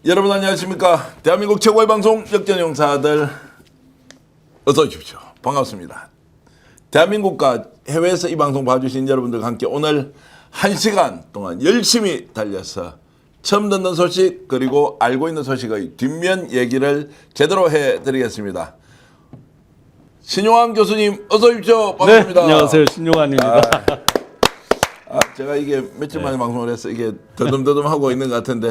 여러분 안녕하십니까? 대한민국 최고의 방송 역전용사들 어서 오십시오. 반갑습니다. 대한민국과 해외에서 이 방송 봐주신 여러분들과 함께 오늘 1시간 동안 열심히 달려서 처음 듣는 소식 그리고 알고 있는 소식의 뒷면 얘기를 제대로 해드리겠습니다. 신용환 교수님 어서 오십시오. 반갑습니다. 네, 안녕하세요. 신용환입니다. 제가 이게 며칠 만에 방송을 해서 이게 더듬더듬하고 있는 것 같은데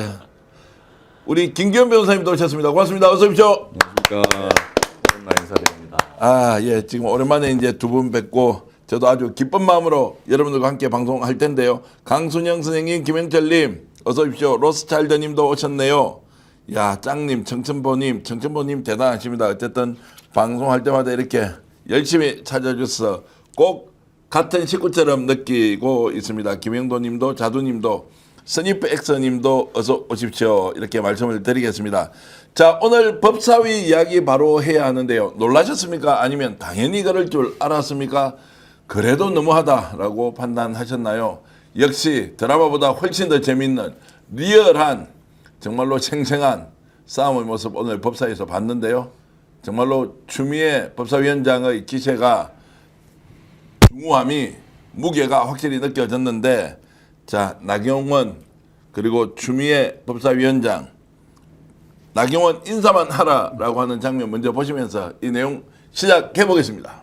우리 김기현 변호사님도 오셨습니다. 고맙습니다. 어서 오십시오. 안녕하십니까. 오랜만에 인사드립니다. 예, 지금 오랜만에 이제 두 분 뵙고 저도 아주 기쁜 마음으로 여러분들과 함께 방송할 텐데요. 강순영 선생님, 김영철님, 어서 오십시오. 로스차일드님도 오셨네요. 야, 짱님, 청천보님 대단하십니다. 어쨌든 방송할 때마다 이렇게 열심히 찾아주셔서 꼭 같은 식구처럼 느끼고 있습니다. 김영도님도, 자두님도, 스니프 엑서님도 어서 오십시오. 이렇게 말씀을 드리겠습니다. 자, 오늘 법사위 이야기 바로 해야 하는데요. 놀라셨습니까? 아니면 당연히 그럴 줄 알았습니까? 그래도 너무하다라고 판단하셨나요? 역시 드라마보다 훨씬 더 재밌는 리얼한 정말로 생생한 싸움의 모습 오늘 법사위에서 봤는데요. 정말로 추미애 법사위원장의 기세가 중후함이 무게가 확실히 느껴졌는데 자, 나경원 그리고 추미애 법사위원장 나경원 인사만 하라라고 하는 장면 먼저 보시면서 이 내용 시작해 보겠습니다.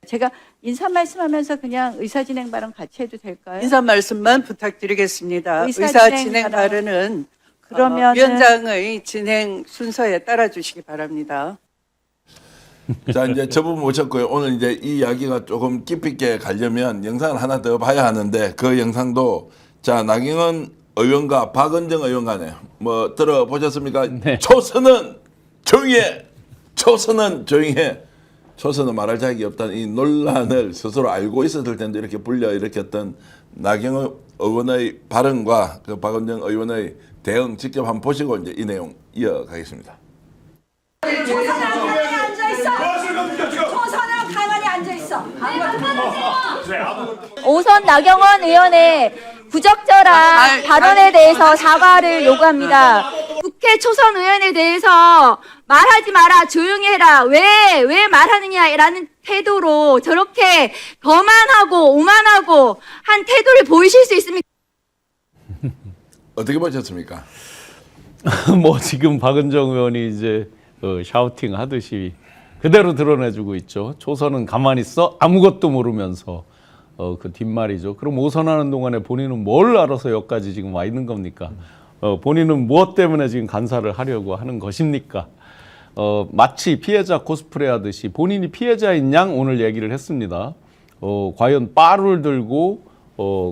제가 인사 말씀하면서 그냥 의사진행 발언 같이 해도 될까요? 인사 말씀만 부탁드리겠습니다. 의사 의사 진행 진행 발언은 그러면은- 위원장의 진행 순서에 따라 주시기 바랍니다. 자, 이제 저분 모셨고요. 오늘 이제 이 이야기가 조금 깊이 있게 가려면 영상을 하나 더 봐야 하는데 그 영상도 자, 나경원 의원과 박은정 의원 간에 뭐 들어보셨습니까? 네. 초선은 조용해. 초선은 조용해. 초선은 말할 자격이 없다는 이 논란을 스스로 알고 있었을 텐데 이렇게 불려일으켰던 나경원 의원의 발언과 그 박은정 의원의 대응 직접 한번 보시고 이제 이 내용 이어가겠습니다. 초선은 가만히 앉아있어. 오선 나경원 의원의 부적절한 발언에 대해서 사과를 요구합니다. 국회 초선 의원에 대해서 말하지 마라, 조용히 해라, 왜 말하느냐라는 태도로 저렇게 거만하고 오만하고 한 태도를 보이실 수 있습니까? 어떻게 보셨습니까? 뭐 지금 박은정 의원이 이제 샤우팅 하듯이 그대로 드러내주고 있죠. 초선은 가만히 있어 아무것도 모르면서 그 뒷말이죠. 그럼 오선하는 동안에 본인은 뭘 알아서 여기까지 지금 와 있는 겁니까? 본인은 무엇 때문에 지금 간사를 하려고 하는 것입니까? 마치 피해자 코스프레 하듯이 본인이 피해자인 양 오늘 얘기를 했습니다. 과연 빠루를 들고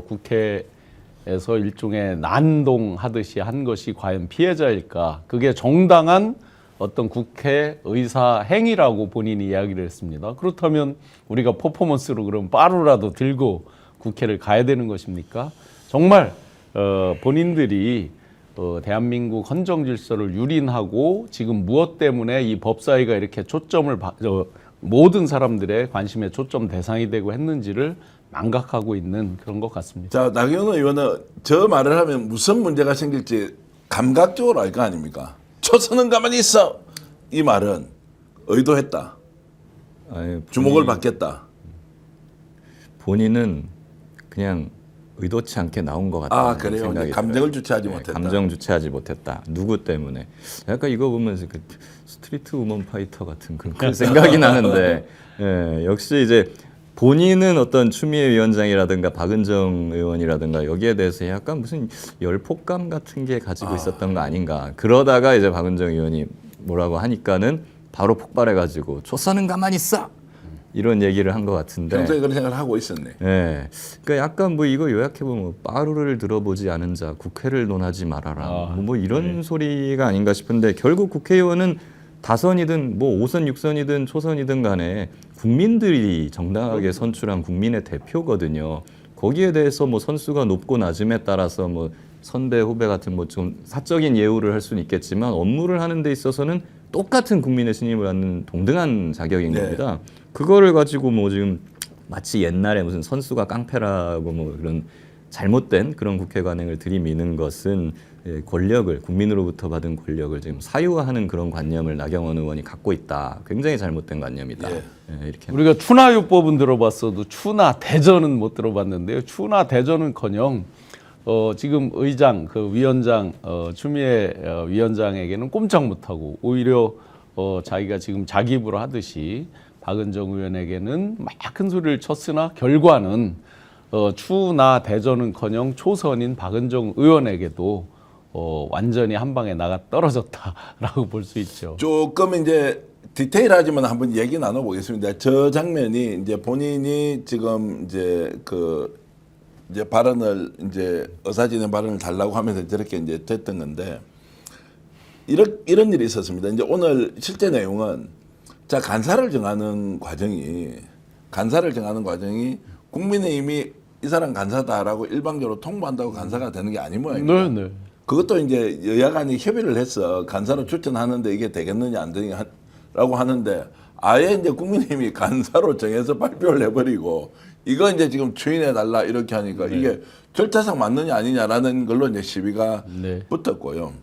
국회에서 일종의 난동하듯이 한 것이 과연 피해자일까? 그게 정당한 어떤 국회 의사 행위라고 본인이 이야기를 했습니다. 그렇다면 우리가 퍼포먼스로 그럼 빠루라도 들고 국회를 가야 되는 것입니까? 정말 본인들이 대한민국 헌정 질서를 유린하고 지금 무엇 때문에 이 법사위가 이렇게 초점을 모든 사람들의 관심의 초점 대상이 되고 했는지를 망각하고 있는 그런 것 같습니다. 자, 나경원 의원은 저 말을 하면 무슨 문제가 생길지 감각적으로 알 거 아닙니까? 초선은 가만히 있어. 이 말은 의도했다. 아니, 주목을 받겠다. 본인은 그냥 의도치 않게 나온 것 같다. 그래요? 생각이 감정을 들어요. 주체하지 못했다. 감정 주체하지 못했다. 누구 때문에? 약간 이거 보면서 그 스트리트 우먼 파이터 같은 그런 생각이 나는데 역시 이제 본인은 어떤 추미애 위원장이라든가 박은정 의원이라든가 여기에 대해서 약간 무슨 열폭감 같은 게 가지고 있었던 거 아닌가. 그러다가 이제 박은정 의원이 뭐라고 하니까는 바로 폭발해가지고 초선은 가만히 있어! 이런 얘기를 한 것 같은데. 평소에 그런 생각을 하고 있었네. 네. 그러니까 약간 뭐 이거 요약해보면 빠루를 들어보지 않은 자 국회를 논하지 말아라. 뭐 이런 소리가 아닌가 싶은데 결국 국회의원은 다선이든 뭐 5선, 6선이든 초선이든 간에 국민들이 정당하게 선출한 국민의 대표거든요. 거기에 대해서 뭐 선수가 높고 낮음에 따라서 뭐 선배, 후배 같은 뭐 좀 사적인 예우를 할 수는 있겠지만 업무를 하는 데 있어서는 똑같은 국민의 신임을 받는 동등한 자격인 겁니다. 그거를 가지고 뭐 지금 마치 옛날에 무슨 선수가 깡패라고 뭐 그런 잘못된 그런 국회 관행을 들이미는 것은 권력을 국민으로부터 받은 권력을 지금 사유화하는 그런 관념을 나경원 의원이 갖고 있다. 굉장히 잘못된 관념이다. 예. 이렇게 우리가 추나요법은 들어봤어도 추나 대전은 못 들어봤는데요. 추나 대전은커녕 지금 의장 그 위원장 추미애 위원장에게는 꼼짝 못하고 오히려 자기가 지금 자기 입으로 하듯이 박은정 의원에게는 막 큰 소리를 쳤으나 결과는 추나 대전은커녕 초선인 박은정 의원에게도 완전히 한 방에 나가 떨어졌다라고 볼 수 있죠. 조금 이제 디테일하지만 한번 얘기 나눠보겠습니다. 저 장면이 이제 본인이 지금 이제 이제 발언을 이제 의사진행 발언을 달라고 하면서 저렇게 이제 됐던 건데 이런 일이 있었습니다. 이제 오늘 실제 내용은 자 간사를 정하는 과정이 국민의힘이 이 사람 간사다라고 일방적으로 통보한다고 간사가 되는 게 아닌 모양입니다. 네. 그것도 이제 여야 간이 협의를 해서 간사로 추천하는데 이게 되겠느냐 안 되느냐라고 하는데 아예 이제 국민의힘이 간사로 정해서 발표를 해버리고 이거 이제 지금 추인해달라 이렇게 하니까 이게 절차상 맞느냐 아니냐라는 걸로 이제 시비가 붙었고요.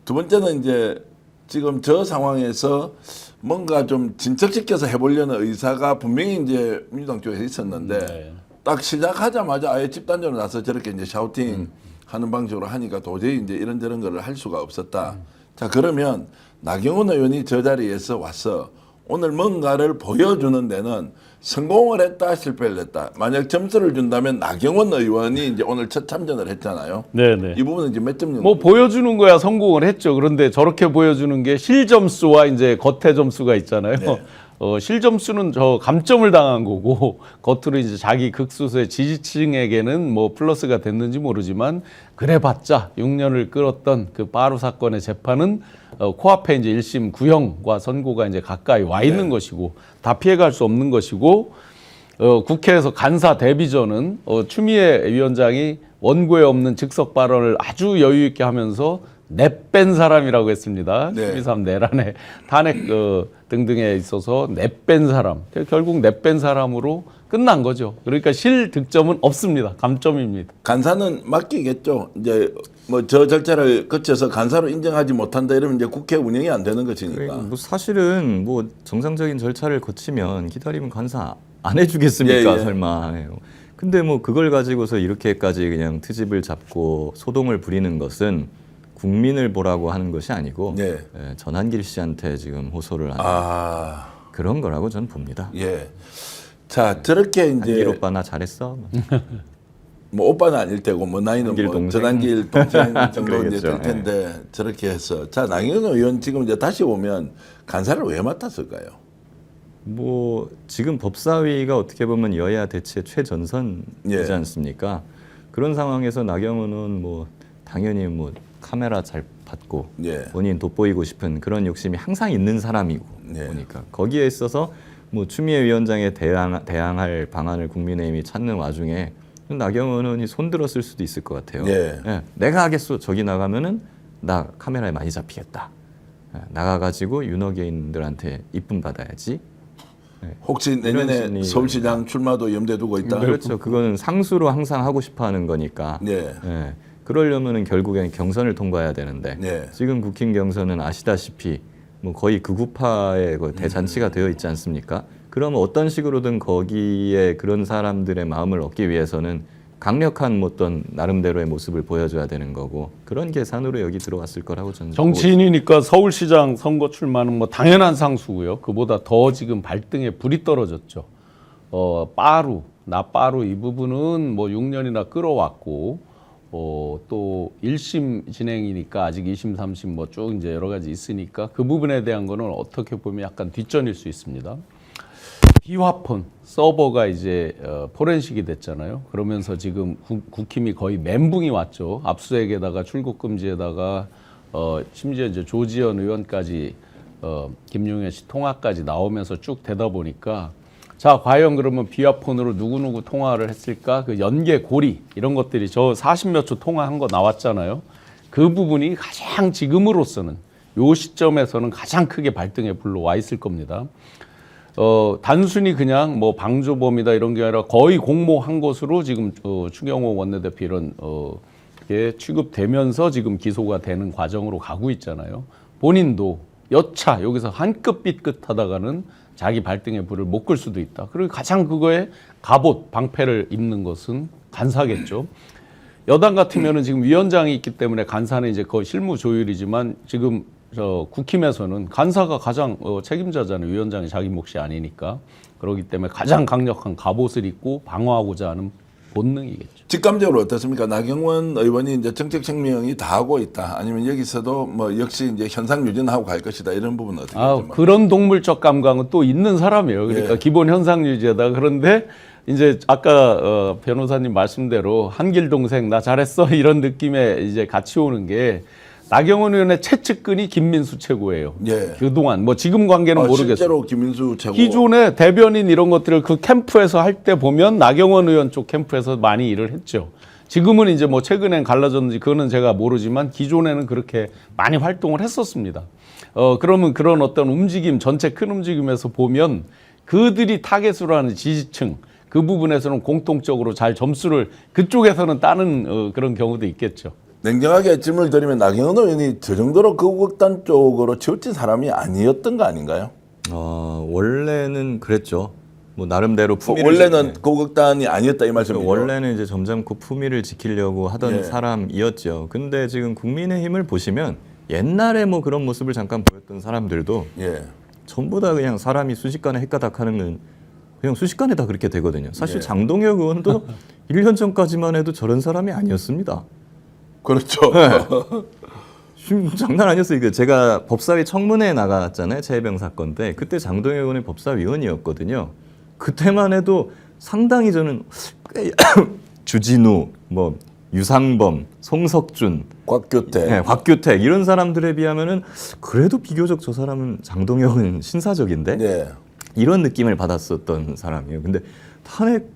두 번째는 이제 지금 저 상황에서 뭔가 좀 진척시켜서 해보려는 의사가 분명히 이제 민주당 쪽에 있었는데 딱 시작하자마자 아예 집단적으로 나서 저렇게 이제 샤우팅 하는 방식으로 하니까 도저히 이제 이런저런 거를 할 수가 없었다. 자, 그러면 나경원 의원이 저 자리에서 와서 오늘 뭔가를 보여주는 데는 성공을 했다, 실패를 했다. 만약 점수를 준다면 나경원 의원이 이제 오늘 첫 참전을 했잖아요. 네네. 이 부분은 이제 몇 점 정도? 뭐 보여주는 거야 성공을 했죠. 그런데 저렇게 보여주는 게 실점수와 이제 겉의 점수가 있잖아요. 네. 실점수는 저 감점을 당한 거고 겉으로 이제 자기 극소수의 지지층에게는 뭐 플러스가 됐는지 모르지만 그래봤자 6년을 끌었던 그 바로 사건의 재판은 코앞에 이제 1심 구형과 선고가 이제 가까이 와 있는 것이고 다 피해갈 수 없는 것이고 국회에서 간사 대비전은 추미애 위원장이 원고에 없는 즉석 발언을 아주 여유 있게 하면서 내뺀 사람이라고 했습니다. 네. 12.3 내란의 탄핵 등등에 있어서 내뺀 사람. 결국 내뺀 사람으로 끝난 거죠. 그러니까 실득점은 없습니다. 감점입니다. 간사는 맡기겠죠. 이제 뭐 저 절차를 거쳐서 간사로 인정하지 못한다 이러면 이제 국회 운영이 안 되는 것이니까. 뭐 사실은 뭐 정상적인 절차를 거치면 기다리면 간사 안 해주겠습니까? 예, 예. 설마. 근데 뭐 그걸 가지고서 이렇게까지 그냥 트집을 잡고 소동을 부리는 것은 국민을 보라고 하는 것이 아니고 예. 전한길 씨한테 지금 호소를 하는 그런 거라고 저는 봅니다. 예. 자, 저렇게 이제 한길 오빠 나 잘했어. 뭐 오빠는 아닐 테고 뭐 나이는 한길 뭐 동생. 전한길 동생 정도 이제 그러겠죠. 될 텐데 저렇게 해서 자, 나경원 의원 지금 이제 다시 보면 간사를 왜 맡았을까요? 뭐 지금 법사위가 어떻게 보면 여야 대체 최전선이지 예. 않습니까? 그런 상황에서 나경원은 뭐 당연히 뭐 카메라 잘 받고 예. 본인 돋보이고 싶은 그런 욕심이 항상 있는 사람이고 예. 보니까 거기에 있어서 뭐 추미애 위원장에 대항할 방안을 국민의힘이 찾는 와중에 나경원 의원이 손들었을 수도 있을 것 같아요. 예. 내가 하겠소. 저기 나가면은 나 카메라에 많이 잡히겠다. 나가가지고 윤호개인들한테 이쁨 받아야지. 혹시 내년에 심리. 서울시장 출마도 염두에 두고 있다. 그렇죠. 그거는 상수로 항상 하고 싶어하는 거니까. 네. 그러려면은 결국엔 경선을 통과해야 되는데 네. 지금 국힘 경선은 아시다시피 뭐 거의 극우파의 그 대잔치가 되어 있지 않습니까? 그러면 어떤 식으로든 거기에 그런 사람들의 마음을 얻기 위해서는 강력한 어떤 나름대로의 모습을 보여줘야 되는 거고 그런 계산으로 여기 들어왔을 거라고 저는 정치인이니까 서울시장 선거 출마는 뭐 당연한 상수고요. 그보다 더 지금 발등에 불이 떨어졌죠. 빠루 이 부분은 뭐 6년이나 끌어왔고 또 1심 진행이니까 아직 2심, 3심 뭐 쭉 이제 여러 가지 있으니까 그 부분에 대한 거는 어떻게 보면 약간 뒷전일 수 있습니다. 비화폰 서버가 이제 포렌식이 됐잖아요. 그러면서 지금 국힘이 거의 멘붕이 왔죠. 압수수색에다가 출국 금지에다가 심지어 이제 조지현 의원까지 김용현 씨 통화까지 나오면서 쭉 되다 보니까 자 과연 그러면 비화폰으로 누구누구 통화를 했을까? 그 연계 고리 이런 것들이 저 40몇 초 통화한 거 나왔잖아요. 그 부분이 가장 지금으로서는 요 시점에서는 가장 크게 발등에 불러 와 있을 겁니다. 단순히 그냥 뭐 방조범이다 이런 게 아니라 거의 공모한 것으로 지금 추경호 원내대표 이런 게 취급되면서 지금 기소가 되는 과정으로 가고 있잖아요. 본인도 여차 여기서 한끗 삐끗하다가는 자기 발등에 불을 못 끌 수도 있다. 그리고 가장 그거에 갑옷, 방패를 입는 것은 간사겠죠. 여당 같으면은 지금 위원장이 있기 때문에 간사는 이제 거의 실무 조율이지만 지금 국힘에서는 간사가 가장 책임자잖아요. 위원장이 자기 몫이 아니니까. 그렇기 때문에 가장 강력한 갑옷을 입고 방어하고자 하는 본능이겠죠. 직감적으로 어떻습니까? 나경원 의원이 이제 정책 증명이 다 하고 있다. 아니면 여기서도 뭐 역시 이제 현상 유지하고 갈 것이다. 이런 부분은 어떻게 되죠? 그런 동물적 감각은 또 있는 사람이에요. 그러니까 예. 기본 현상 유지에다 그런데 이제 아까 변호사님 말씀대로 한길 동생 나 잘했어 이런 느낌에 이제 같이 오는 게 나경원 의원의 최측근이 김민수 최고예요. 예. 그동안 뭐 지금 관계는 모르겠어요. 실제로 김민수 최고. 기존에 대변인 이런 것들을 그 캠프에서 할 때 보면 나경원 의원 쪽 캠프에서 많이 일을 했죠. 지금은 이제 뭐 최근엔 갈라졌는지 그거는 제가 모르지만 기존에는 그렇게 많이 활동을 했었습니다. 그러면 그런 어떤 움직임, 전체 큰 움직임에서 보면 그들이 타겟으로 하는 지지층 그 부분에서는 공통적으로 잘 점수를 그쪽에서는 따는 그런 경우도 있겠죠. 냉정하게 질문을 드리면 나경원 의원이 저 정도로 거국단 쪽으로 치우친 사람이 아니었던 거 아닌가요? 원래는 그랬죠. 뭐 나름대로 품위를 원래는 거국단이 아니었다 이 말씀이죠. 원래는 이제 점잖고 품위를 지키려고 하던 예. 사람이었죠. 근데 지금 국민의힘을 보시면 옛날에 뭐 그런 모습을 잠깐 보였던 사람들도 예. 전부 다 그냥 사람이 순식간에 헷가닥하는 건 그냥 순식간에 다 그렇게 되거든요. 사실 예. 장동혁 의원도 1년 전까지만 해도 저런 사람이 아니었습니다. 그렇죠. 지금 장난 아니었어요. 이거 제가 법사위 청문회에 나갔잖아요. 최혜병 사건 때. 그때 장동혁 의원이 법사위원이었거든요. 그때만 해도 상당히 저는 꽤 주진우, 뭐 유상범, 송석준, 곽규태. 네, 곽규택 이런 사람들에 비하면은 그래도 비교적 저 사람은 장동혁은 신사적인데 예. 이런 느낌을 받았었던 사람이에요. 근데 탄핵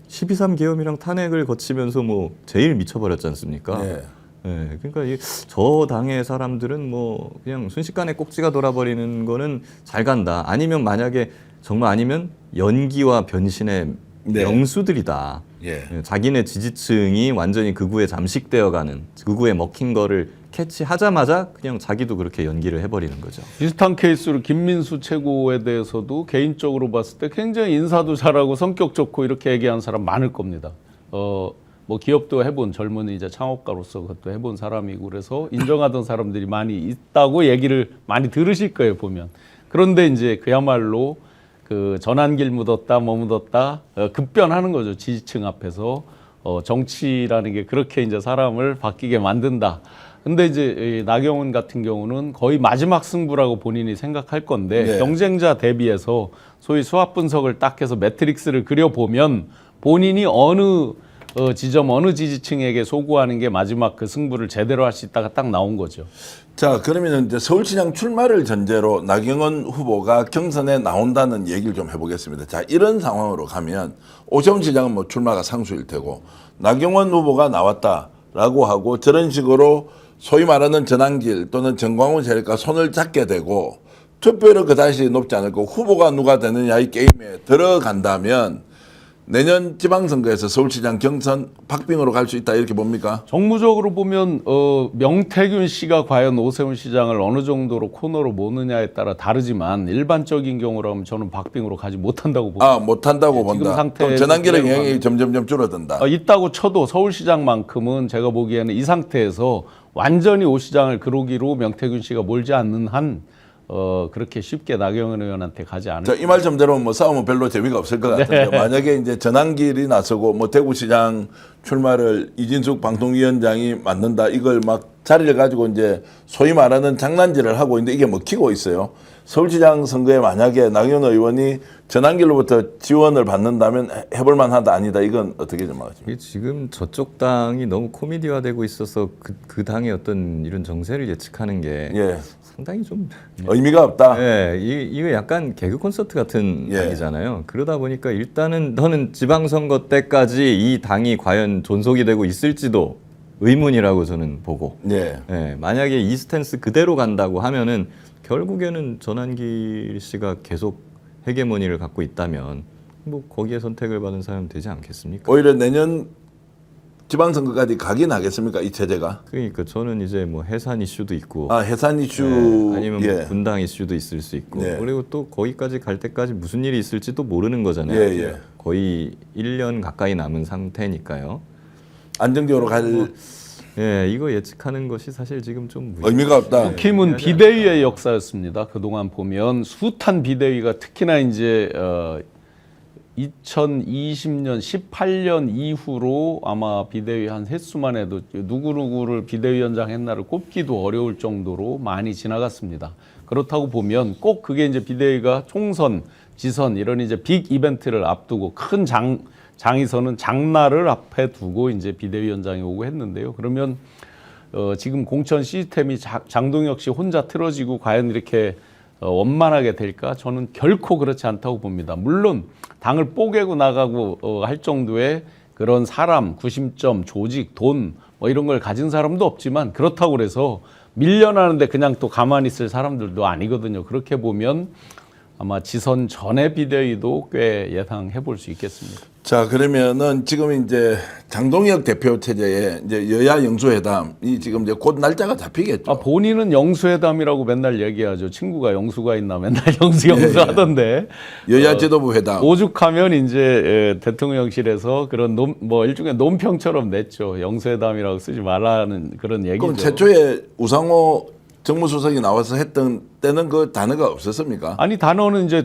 12.3 계엄이랑 탄핵을 거치면서 뭐 제일 미쳐버렸지 않습니까? 예. 네, 그러니까 저 당의 사람들은 뭐 그냥 순식간에 꼭지가 돌아버리는 거는 잘 간다. 아니면 만약에 정말 아니면 연기와 변신의 네. 명수들이다. 예. 자기네 지지층이 완전히 극우에 잠식되어가는 극우에 먹힌 거를 캐치하자마자 그냥 자기도 그렇게 연기를 해버리는 거죠. 비슷한 케이스로 김민수 최고에 대해서도 개인적으로 봤을 때 굉장히 인사도 잘하고 성격 좋고 이렇게 얘기하는 사람 많을 겁니다. 뭐 기업도 해본 젊은 이제 창업가로서 그것도 해본 사람이고 그래서 인정하던 사람들이 많이 있다고 얘기를 많이 들으실 거예요 보면. 그런데 이제 그야말로 그 전환길 묻었다 뭐 묻었다 급변하는 거죠 지지층 앞에서. 정치라는 게 그렇게 이제 사람을 바뀌게 만든다. 근데 이제 나경원 같은 경우는 거의 마지막 승부라고 본인이 생각할 건데 네. 경쟁자 대비해서 소위 수합 분석을 딱 해서 매트릭스를 그려보면 본인이 어느 지점 어느 지지층에게 소구하는 게 마지막 그 승부를 제대로 할 수 있다가 딱 나온 거죠. 자, 그러면 이제 서울시장 출마를 전제로 나경원 후보가 경선에 나온다는 얘기를 좀 해보겠습니다. 자, 이런 상황으로 가면 오세훈 시장은 뭐 출마가 상수일 테고 나경원 후보가 나왔다라고 하고 저런 식으로 소위 말하는 전환길 또는 정광훈 세력과 손을 잡게 되고 투표율은 그다지 높지 않을 거고 후보가 누가 되느냐 이 게임에 들어간다면 내년 지방선거에서 서울시장 경선 박빙으로 갈 수 있다 이렇게 봅니까? 정무적으로 보면 명태균 씨가 과연 오세훈 시장을 어느 정도로 코너로 모느냐에 따라 다르지만 일반적인 경우라면 저는 박빙으로 가지 못한다고 봅니다. 못한다고 지금 본다. 상태에서 그럼 전환길의 그대로 영향이 가면. 점점점 줄어든다. 있다고 쳐도 서울시장만큼은 제가 보기에는 이 상태에서 완전히 오 시장을 그러기로 명태균 씨가 몰지 않는 한 그렇게 쉽게 나경원 의원한테 가지 않을. 이 말씀대로 뭐 싸움은 별로 재미가 없을 것 같은데 만약에 이제 전환길이 나서고 뭐 대구시장 출마를 이진숙 방통위원장이 맡는다 이걸 막 자리를 가지고 이제 소위 말하는 장난질을 하고 있는데 이게 먹히고 있어요. 서울시장 선거에 만약에 나경원 의원이 전환길로부터 지원을 받는다면 해볼 만하다 아니다 이건 어떻게 전망하십니까? 이게 지금 저쪽 당이 너무 코미디화되고 있어서 그 당의 어떤 이런 정세를 예측하는 게 예. 상당히 좀 의미가 없다. 네, 이거 약간 개그 콘서트 같은 예. 당이잖아요. 그러다 보니까 일단은 저는 지방선거 때까지 이 당이 과연 존속이 되고 있을지도 의문이라고 저는 보고 예. 예, 만약에 이 스탠스 그대로 간다고 하면은 결국에는 전환길 씨가 계속 헤게모니를 갖고 있다면 뭐 거기에 선택을 받은 사람 되지 않겠습니까? 오히려 내년 지방선거까지 가긴 하겠습니까? 이 체제가? 그러니까 저는 이제 뭐 해산 이슈도 있고 아, 해산 이슈. 아니면 예. 뭐 분당 이슈도 있을 수 있고 네. 그리고 또 거기까지 갈 때까지 무슨 일이 있을지도 모르는 거잖아요. 예, 예. 거의 1년 가까이 남은 상태니까요. 안정적으로 갈 예, 이거 예측하는 것이 사실 지금 좀 의미가 없다. 국힘은 비대위의 역사였습니다. 그동안 보면 숫한 비대위가 특히나 이제 2020년, 18년 이후로 아마 비대위 한 횟수만 해도 누구누구를 비대위원장 했나를 꼽기도 어려울 정도로 많이 지나갔습니다. 그렇다고 보면 꼭 그게 이제 비대위가 총선, 지선 이런 이제 빅 이벤트를 앞두고 큰 장에서는 장날을 앞에 두고 이제 비대위원장이 오고 했는데요. 그러면 지금 공천 시스템이 장동혁 씨 혼자 틀어지고 과연 이렇게 원만하게 될까? 저는 결코 그렇지 않다고 봅니다. 물론 당을 뽀개고 나가고 할 정도의 그런 사람, 구심점, 조직, 돈 뭐 이런 걸 가진 사람도 없지만 그렇다고 그래서 밀려나는데 그냥 또 가만히 있을 사람들도 아니거든요. 그렇게 보면 아마 지선 전의 비대위도 꽤 예상해 볼 수 있겠습니다. 자, 그러면은 지금 이제 장동혁 대표 체제에 이제 여야 영수회담이 지금 이제 곧 날짜가 잡히겠죠. 본인은 영수회담이라고 맨날 얘기하죠. 친구가 영수가 있나 맨날 영수 예, 예. 하던데. 여야 지도부 회담. 오죽하면 이제 대통령실에서 그런 뭐 일종의 논평처럼 냈죠. 영수회담이라고 쓰지 말라는 그런 얘기죠. 그럼 최초에 우상호 정무수석이 나와서 했던 때는 그 단어가 없었습니까? 아니 단어는 이제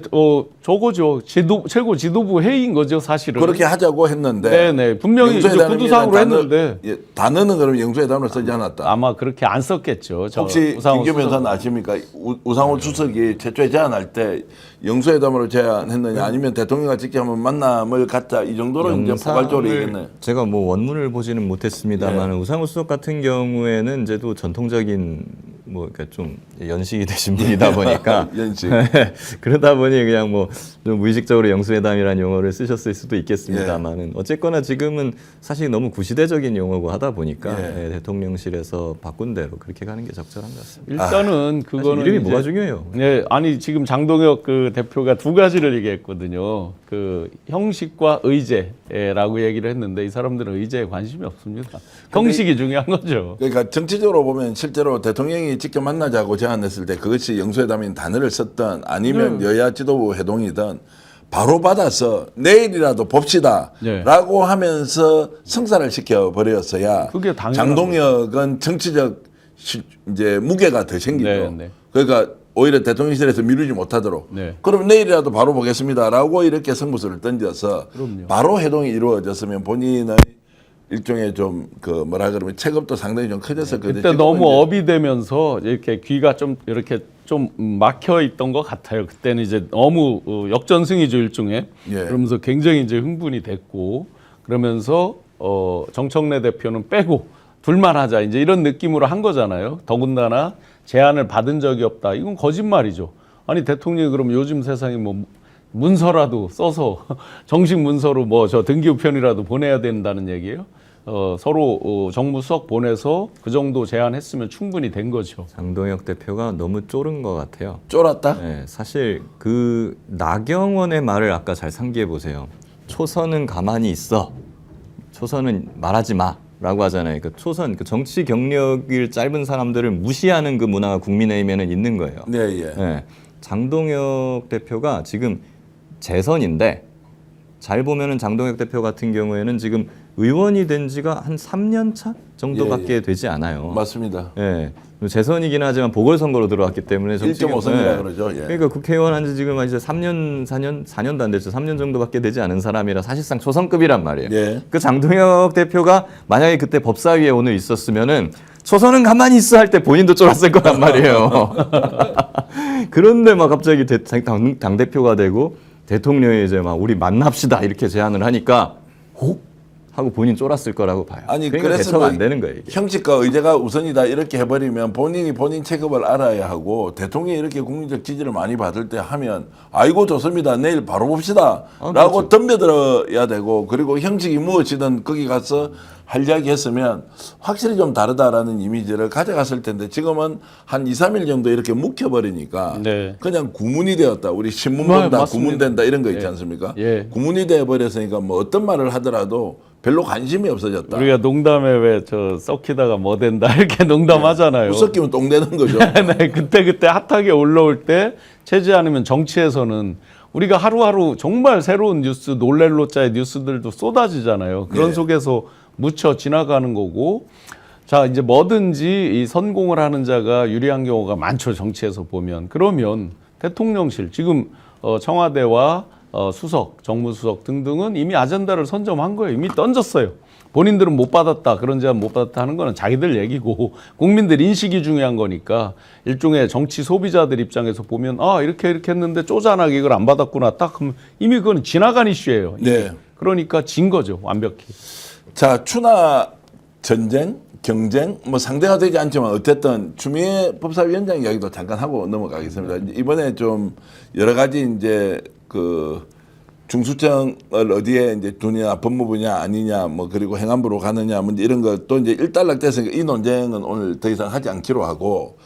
저거죠. 최고 지도부 회의인 거죠, 사실은. 그렇게 하자고 했는데. 네네. 분명히 이제 영수회담이라는 구두상으로 단어, 했는데. 예, 단어는 그럼 영수회담으로 쓰지 않았다. 아마 그렇게 안 썼겠죠. 혹시 우상호 김규 수석. 변호사는 아십니까? 우상호 수석이 최초에 제안할 때 영수회담으로 제안했느냐 아니면 대통령과 직접 한번 만남을 갖자 이 정도로 이제 포괄적으로 얘기했나요? 제가 뭐 원문을 보지는 못했습니다만 우상호 수석 같은 경우에는 이제 또 전통적인 뭐 그러니까 좀 연식이 되신 분이다 보니까 연식. 그러다 보니 그냥 뭐 좀 무의식적으로 영수회담이라는 용어를 쓰셨을 수도 있겠습니다만은 어쨌거나 지금은 사실 너무 구시대적인 용어고 하다 보니까 예. 대통령실에서 바꾼 대로 그렇게 가는 게 적절한 것 같습니다. 일단은 그거는 이름이 이제 뭐가 중요해요? 네, 아니 지금 장동혁 그 대표가 두 가지를 얘기했거든요. 그 형식과 의제라고 얘기를 했는데 이 사람들은 의제에 관심이 없습니다. 형식이 중요한 거죠. 그러니까 정치적으로 보면 실제로 대통령이 직접 만나자고 제안했을 때 그것이 영수회담인 단어를 썼던 아니면 여야 지도부 회동이든 바로 받아서 내일이라도 봅시다 네. 라고 하면서 성사를 시켜버렸어야 그게 당연한 장동혁은 정치적 이제 무게가 더 생기죠. 네, 네. 그러니까 오히려 대통령실에서 미루지 못하도록 네. 그럼 내일이라도 바로 보겠습니다라고 이렇게 승부수를 던져서 그럼요. 바로 회동이 이루어졌으면 본인의 일종의 좀 그 뭐라 그러면 체급도 상당히 좀 커졌을 거예요. 그때 너무 업이 되면서 이렇게 귀가 좀 이렇게 좀 막혀 있던 것 같아요. 그때는 이제 너무 역전승이죠 일종의. 예. 그러면서 굉장히 이제 흥분이 됐고 그러면서 정청래 대표는 빼고 둘만 하자 이제 이런 느낌으로 한 거잖아요. 더군다나 제안을 받은 적이 없다. 이건 거짓말이죠. 아니 대통령이 그럼 요즘 세상에 뭐 문서라도 써서 정식 문서로 뭐 저 등기 우편이라도 보내야 된다는 얘기예요. 서로 정무수석 보내서 그 정도 제안했으면 충분히 된 거죠. 장동혁 대표가 너무 쫄은 것 같아요. 쫄았다. 네, 사실 그 나경원의 말을 아까 잘 상기해 보세요. 초선은 가만히 있어. 초선은 말하지 마라고 하잖아요. 그 초선, 그 정치 경력이 짧은 사람들을 무시하는 그 문화가 국민의힘에는 있는 거예요. 네, 예. 네, 장동혁 대표가 지금 재선인데 잘 보면은 장동혁 대표 같은 경우에는 지금 의원이 된 지가 한 3년 차 정도밖에 예, 예. 되지 않아요. 맞습니다. 예. 재선이긴 하지만 보궐선거로 들어왔기 때문에 1.5선이라 그러죠. 예. 그러니까 국회의원 한 지 지금 이제 4년도 안 됐죠. 3년 정도밖에 되지 않은 사람이라 사실상 초선급이란 말이에요. 예. 그 장동혁 대표가 만약에 그때 법사위에 오늘 있었으면은 초선은 가만히 있어 할 때 본인도 쫄았을 거란 말이에요. 그런데 막 갑자기 당 대표가 되고 대통령이 이제 막 우리 만납시다 이렇게 제안을 하니까 혹 하고 본인 쫄았을 거라고 봐요. 아니 그러니까 그래서 대처가 안 되는 거예요. 이게. 형식과 의제가 우선이다 이렇게 해버리면 본인이 본인 체급을 알아야 하고 대통령이 이렇게 국민적 지지를 많이 받을 때 하면 아이고 좋습니다 내일 바로 봅시다 라고 그렇죠. 덤벼들어야 되고 그리고 형식이 무엇이든 거기 가서 할 이야기 했으면 확실히 좀 다르다라는 이미지를 가져갔을 텐데 지금은 한 2, 3일 정도 이렇게 묵혀버리니까 네. 그냥 구문이 되었다. 우리 신문 네, 본다, 맞습니다. 구문 된다 이런 거 있지 예. 않습니까? 예. 구문이 되어버렸으니까 뭐 어떤 말을 하더라도 별로 관심이 없어졌다. 우리가 농담에 왜 저 썩히다가 뭐 된다 이렇게 농담하잖아요. 섞이면 똥 되는 거죠. 네, 그때 핫하게 올라올 때 채지 않으면 정치에서는 우리가 하루하루 정말 새로운 뉴스, 놀랄로짜의 뉴스들도 쏟아지잖아요. 그런 네. 속에서 묻혀 지나가는 거고, 자 이제 뭐든지 이 선공을 하는 자가 유리한 경우가 많죠. 정치에서 보면. 그러면 대통령실 지금 청와대와 수석, 정무수석 등등은 이미 아젠다를 선점한 거예요. 이미 던졌어요. 본인들은 못 받았다, 그런 제안 못 받았다 하는 거는 자기들 얘기고 국민들 인식이 중요한 거니까 일종의 정치 소비자들 입장에서 보면 아 이렇게 했는데 쪼잔하게 이걸 안 받았구나 딱 하면 이미 그건 지나간 이슈예요. 네. 그러니까 진 거죠, 완벽히. 자, 추나 전쟁, 경쟁 뭐 상대가 되지 않지만 어쨌든 추미애 법사위원장 이야기도 잠깐 하고 넘어가겠습니다. 이번에 좀 여러 가지 이제 그 중수청을 어디에 이제 두냐, 법무부냐 아니냐, 뭐 그리고 행안부로 가느냐, 뭐 이런 것도 이제 일단락됐으니까 이 논쟁은 오늘 더 이상 하지 않기로 하고,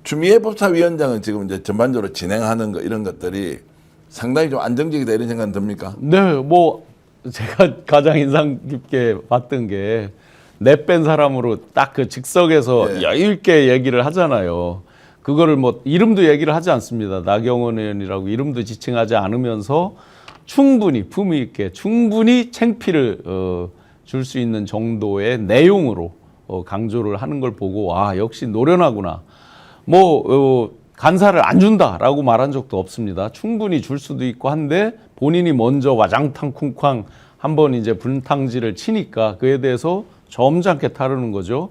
추미애 법사위원장은 지금 이제 전반적으로 진행하는 거 이런 것들이 상당히 좀 안정적이다 이런 생각 듭니까? 네, 뭐 제가 가장 인상 깊게 봤던 게 내뺀 사람으로 딱 그 즉석에서 네. 여유 있게 얘기를 하잖아요. 그거를 뭐 이름도 얘기를 하지 않습니다. 나경원 의원이라고 이름도 지칭하지 않으면서 충분히 품위 있게 충분히 창피를 줄 수 있는 정도의 내용으로 강조를 하는 걸 보고 아 역시 노련하구나. 뭐 간사를 안 준다라고 말한 적도 없습니다. 충분히 줄 수도 있고 한데 본인이 먼저 와장탕 쿵쾅 한번 이제 분탕질을 치니까 그에 대해서 점잖게 타르는 거죠.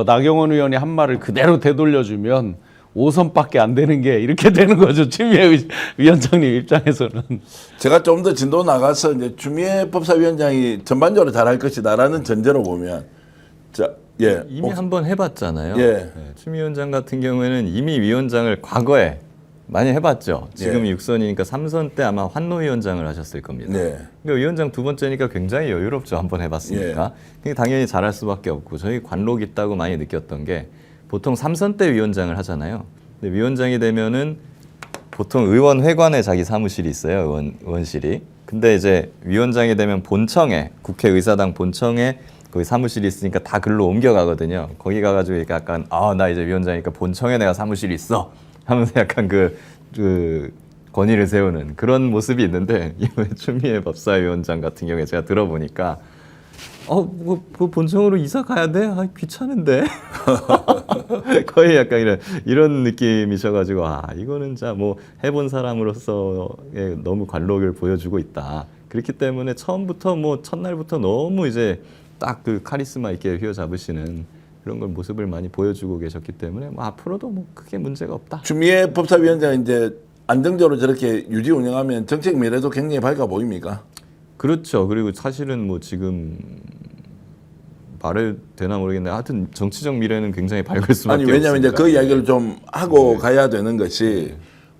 나경원 의원이 한 말을 그대로 되돌려주면 5선밖에 안 되는 게 이렇게 되는 거죠. 추미애 위원장님 입장에서는. 제가 좀 더 진도 나가서 이제 추미애 법사위원장이 전반적으로 잘할 것이다라는 전제로 보면, 자, 예, 이미 한번 해봤잖아요. 예. 네, 추미애 위원장 같은 경우에는 이미 위원장을 과거에 많이 해봤죠. 지금 예. 6선이니까 3선 때 아마 환노위원장을 하셨을 겁니다. 네. 그러니까 위원장 두 번째니까 굉장히 여유롭죠. 한번 해봤으니까. 그러니까 당연히 잘할 수밖에 없고 저희 관록 있다고 많이 느꼈던 게 보통 3선 때 위원장을 하잖아요. 근데 위원장이 되면은 보통 의원회관에 자기 사무실이 있어요. 의원실이. 근데 이제 위원장이 되면 본청에 국회의사당 본청에 거기 사무실이 있으니까 다 글로 옮겨가거든요. 거기 가가지고 약간 나 이제 위원장이니까 본청에 내가 사무실이 있어 하면서 약간 그 권위를 세우는 그런 모습이 있는데 이번에 추미애 법사위원장 같은 경우에 제가 들어보니까 뭐 본청으로 이사 가야 돼? 귀찮은데. 거의 약간 이런 느낌이셔가지고 이거는 진짜 뭐 해본 사람으로서의 너무 관록을 보여주고 있다. 그렇기 때문에 처음부터 뭐 첫날부터 너무 이제 딱 그 카리스마 있게 휘어잡으시는 그런 걸 모습을 많이 보여주고 계셨기 때문에 뭐 앞으로도 뭐 크게 문제가 없다. 추미애 법사위원장이 이제 안정적으로 저렇게 유지 운영하면 정책 미래도 굉장히 밝아 보입니까? 그렇죠. 그리고 사실은 뭐 지금 말을 되나 모르겠는데 하여튼 정치적 미래는 굉장히 밝을 수밖에 아니 왜냐하면 이제 없으니까. 그 이야기를 좀 하고 가야 되는 것이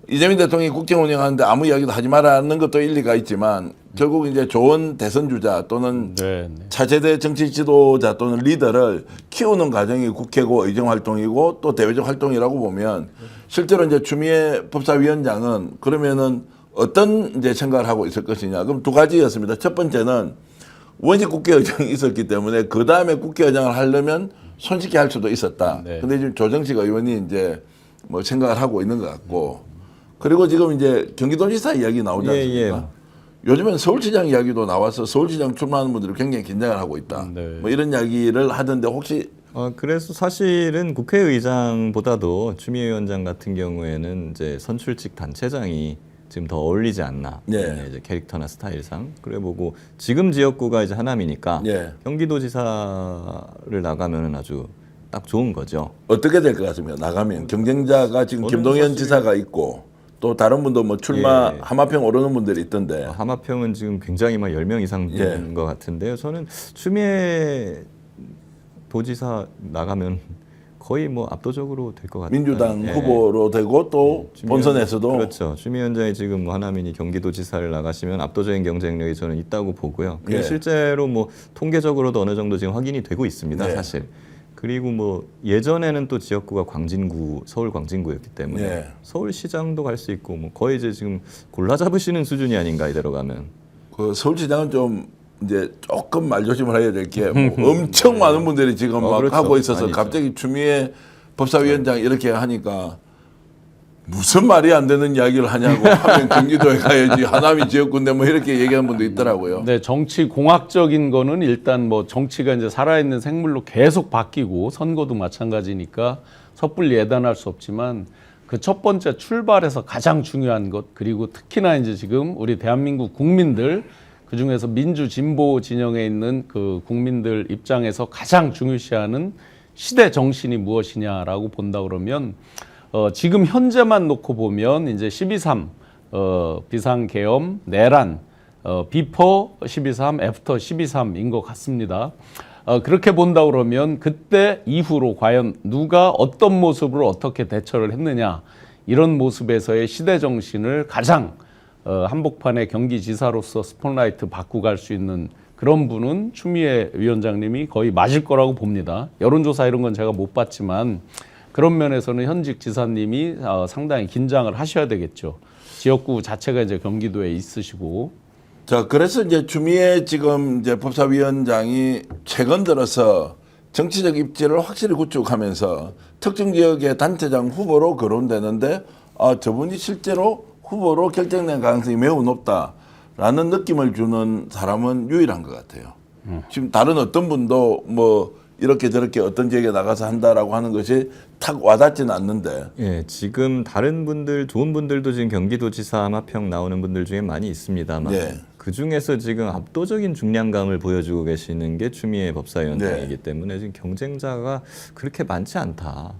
이재명 대통령이 국정 운영하는데 아무 이야기도 하지 말라는 것도 일리가 있지만 결국 이제 좋은 대선 주자 또는 네. 차세대 정치 지도자 또는 리더를 키우는 과정이 국회고 의정 활동이고 또 대외적 활동이라고 보면 실제로 이제 추미애 법사위원장은 그러면은 어떤 이제 생각을 하고 있을 것이냐. 그럼 두 가지였습니다. 첫 번째는 원식 국회의장이 있었기 때문에 그 다음에 국회의장을 하려면 손쉽게 할 수도 있었다. 네. 근데 지금 조정식 의원이 이제 뭐 생각을 하고 있는 것 같고 그리고 지금 이제 경기도지사 이야기 나오지 않습니까? 요즘엔 서울시장 이야기도 나와서 서울시장 출마하는 분들이 굉장히 긴장을 하고 있다. 네. 뭐 이런 이야기를 하던데 혹시 그래서 사실은 국회의장보다도 추미애 위원장 같은 경우에는 이제 선출직 단체장이 지금 더 어울리지 않나. 예. 이제 캐릭터나 스타일상. 그래 보고 지금 지역구가 이제 하남이니까 예. 경기도지사를 나가면은 아주 딱 좋은 거죠. 어떻게 될 것 같습니다. 나가면 경쟁자가 지금 저는 김동연 사실- 지사가 있고 또 다른 분도 뭐 출마 예. 하마평 오르는 분들이 있던데. 하마평은 지금 굉장히 막 10명 이상 되는 것 같은데요. 저는 추미애 도지사 나가면 거의 뭐 압도적으로 될 것 같아요. 민주당 예. 후보로 되고 또 추미애- 본선에서도 그렇죠. 추미애 위원장이 지금 뭐 하남이니 경기도지사를 나가시면 압도적인 경쟁력이 저는 있다고 보고요. 그게 예. 실제로 뭐 통계적으로도 어느 정도 지금 확인이 되고 있습니다. 네. 사실. 그리고 뭐 예전에는 또 지역구가 광진구, 서울 광진구였기 때문에 예. 서울시장도 갈 수 있고 뭐 거의 이제 지금 골라 잡으시는 수준이 아닌가 이대로 가면. 그 서울시장은 좀 이제 조금 말조심을 해야 될 게 뭐 엄청 많은 분들이 지금 막 그렇죠. 하고 있어서 아니죠. 갑자기 추미애 법사위원장 이렇게 하니까 무슨 말이 안 되는 이야기를 하냐고 하면 경기도에 가야지 하남이 지역군데 뭐 이렇게 얘기하는 분도 있더라고요. 네, 정치 공학적인 거는 일단 뭐 정치가 이제 살아있는 생물로 계속 바뀌고 선거도 마찬가지니까 섣불리 예단할 수 없지만 그 첫 번째 출발에서 가장 중요한 것 그리고 특히나 이제 지금 우리 대한민국 국민들 그 중에서 민주 진보 진영에 있는 그 국민들 입장에서 가장 중요시하는 시대 정신이 무엇이냐라고 본다 그러면 지금 현재만 놓고 보면 이제 12.3 비상계엄 내란 비포 12.3 애프터 12.3인 것 같습니다. 그렇게 본다 그러면 그때 이후로 과연 누가 어떤 모습으로 어떻게 대처를 했느냐 이런 모습에서의 시대 정신을 가장 한복판의 경기지사로서 스포트라이트 받고 갈 수 있는 그런 분은 추미애 위원장님이 거의 맞을 거라고 봅니다. 여론조사 이런 건 제가 못 봤지만 그런 면에서는 현직 지사님이 상당히 긴장을 하셔야 되겠죠. 지역구 자체가 이제 경기도에 있으시고. 자, 그래서 이제 추미애 지금 이제 법사위원장이 최근 들어서 정치적 입지를 확실히 구축하면서 특정 지역의 단체장 후보로 거론되는데 저분이 실제로 후보로 결정된 가능성이 매우 높다라는 느낌을 주는 사람은 유일한 것 같아요. 지금 다른 어떤 분도 뭐 이렇게 저렇게 어떤 지역에 나가서 한다라고 하는 것이 탁 와닿지는 않는데. 예, 지금 다른 분들 좋은 분들도 지금 경기도지사 하마평 나오는 분들 중에 많이 있습니다만 네. 그 중에서 지금 압도적인 중량감을 보여주고 계시는 게 추미애 법사위원장이기 네. 때문에 지금 경쟁자가 그렇게 많지 않다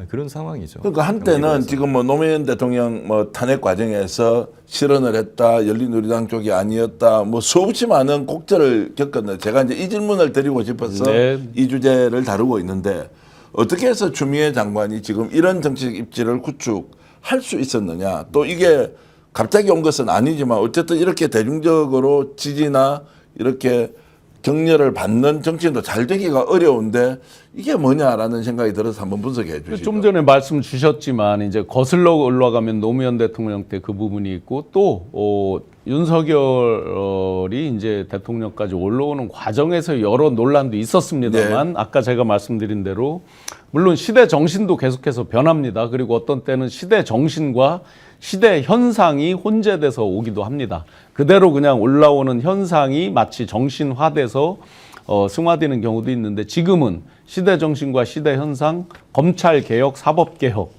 그런 상황이죠. 그러니까 한때는 경기도에서. 지금 뭐 노무현 대통령 뭐 탄핵 과정에서 실언을 했다, 열린우리당 쪽이 아니었다, 뭐 수없이 많은 곡절을 겪었는데 제가 이제 이 질문을 드리고 싶어서 네. 이 주제를 다루고 있는데 어떻게 해서 추미애 장관이 지금 이런 정치적 입지를 구축할 수 있었느냐? 또 이게 갑자기 온 것은 아니지만 어쨌든 이렇게 대중적으로 지지나 이렇게 격려를 받는 정치인도 잘 되기가 어려운데 이게 뭐냐라는 생각이 들어서 한번 분석해 주시죠. 좀 전에 말씀 주셨지만 이제 거슬러 올라가면 노무현 대통령 때 그 부분이 있고 또 윤석열이 이제 대통령까지 올라오는 과정에서 여러 논란도 있었습니다만 네. 아까 제가 말씀드린 대로 물론 시대 정신도 계속해서 변합니다. 그리고 어떤 때는 시대 정신과 시대 현상이 혼재돼서 오기도 합니다. 그대로 그냥 올라오는 현상이 마치 정신화돼서 승화되는 경우도 있는데 지금은 시대 정신과 시대 현상, 검찰 개혁, 사법 개혁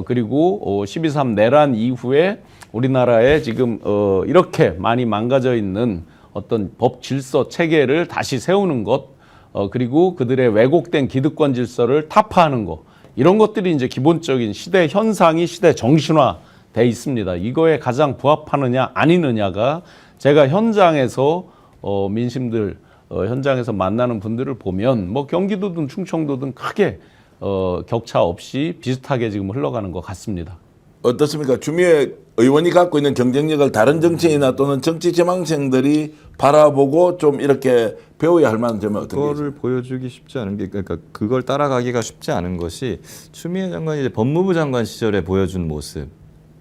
그리고 12.3 내란 이후에 우리나라에 지금 이렇게 많이 망가져 있는 어떤 법 질서 체계를 다시 세우는 것 그리고 그들의 왜곡된 기득권 질서를 타파하는 것 이런 것들이 이제 기본적인 시대 현상이 시대 정신화 돼 있습니다. 이거에 가장 부합하느냐 아니느냐가 제가 현장에서 민심들 현장에서 만나는 분들을 보면 뭐 경기도든 충청도든 크게 격차 없이 비슷하게 지금 흘러가는 것 같습니다. 어떻습니까? 추미애 의원이 갖고 있는 경쟁력을 다른 정치인이나 또는 정치 지망생들이 바라보고 좀 이렇게 배워야 할 만한 점은 어떤 게 있습니까? 그거를 보여주기 쉽지 않은 게 그러니까 그걸 따라가기가 쉽지 않은 것이 추미애 장관이 이제 법무부 장관 시절에 보여준 모습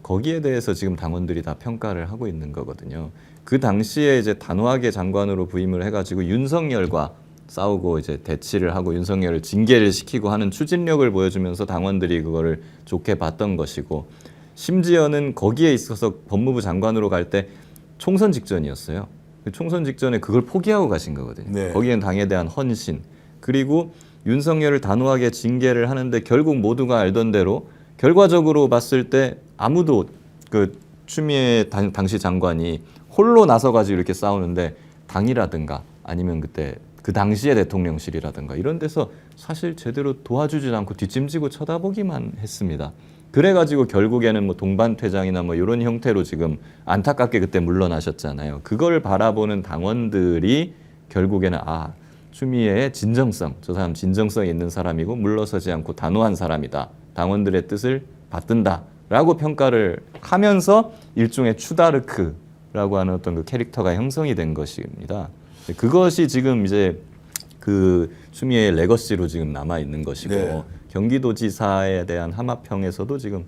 거기에 대해서 지금 당원들이 다 평가를 하고 있는 거거든요. 그 당시에 이제 단호하게 장관으로 부임을 해가지고 윤석열과 싸우고 이제 대치를 하고 윤석열을 징계를 시키고 하는 추진력을 보여주면서 당원들이 그거를 좋게 봤던 것이고 심지어는 거기에 있어서 법무부 장관으로 갈 때 총선 직전이었어요. 그 총선 직전에 그걸 포기하고 가신 거거든요. 네. 거기엔 당에 대한 헌신 그리고 윤석열을 단호하게 징계를 하는데 결국 모두가 알던 대로 결과적으로 봤을 때 아무도 그 추미애 당시 장관이 홀로 나서가지고 이렇게 싸우는데 당이라든가 아니면 그때 그 당시의 대통령실이라든가 이런 데서 사실 제대로 도와주지 않고 뒷짐지고 쳐다보기만 했습니다. 그래가지고 결국에는 뭐 동반퇴장이나 뭐 이런 형태로 지금 안타깝게 그때 물러나셨잖아요. 그걸 바라보는 당원들이 결국에는 추미애의 진정성, 저 사람 진정성이 있는 사람이고 물러서지 않고 단호한 사람이다. 당원들의 뜻을 받든다라고 평가를 하면서 일종의 추다르크라고 하는 어떤 그 캐릭터가 형성이 된 것입니다. 그것이 지금 이제 그 추미애의 레거시로 지금 남아 있는 것이고 네. 경기도지사에 대한 하마평에서도 지금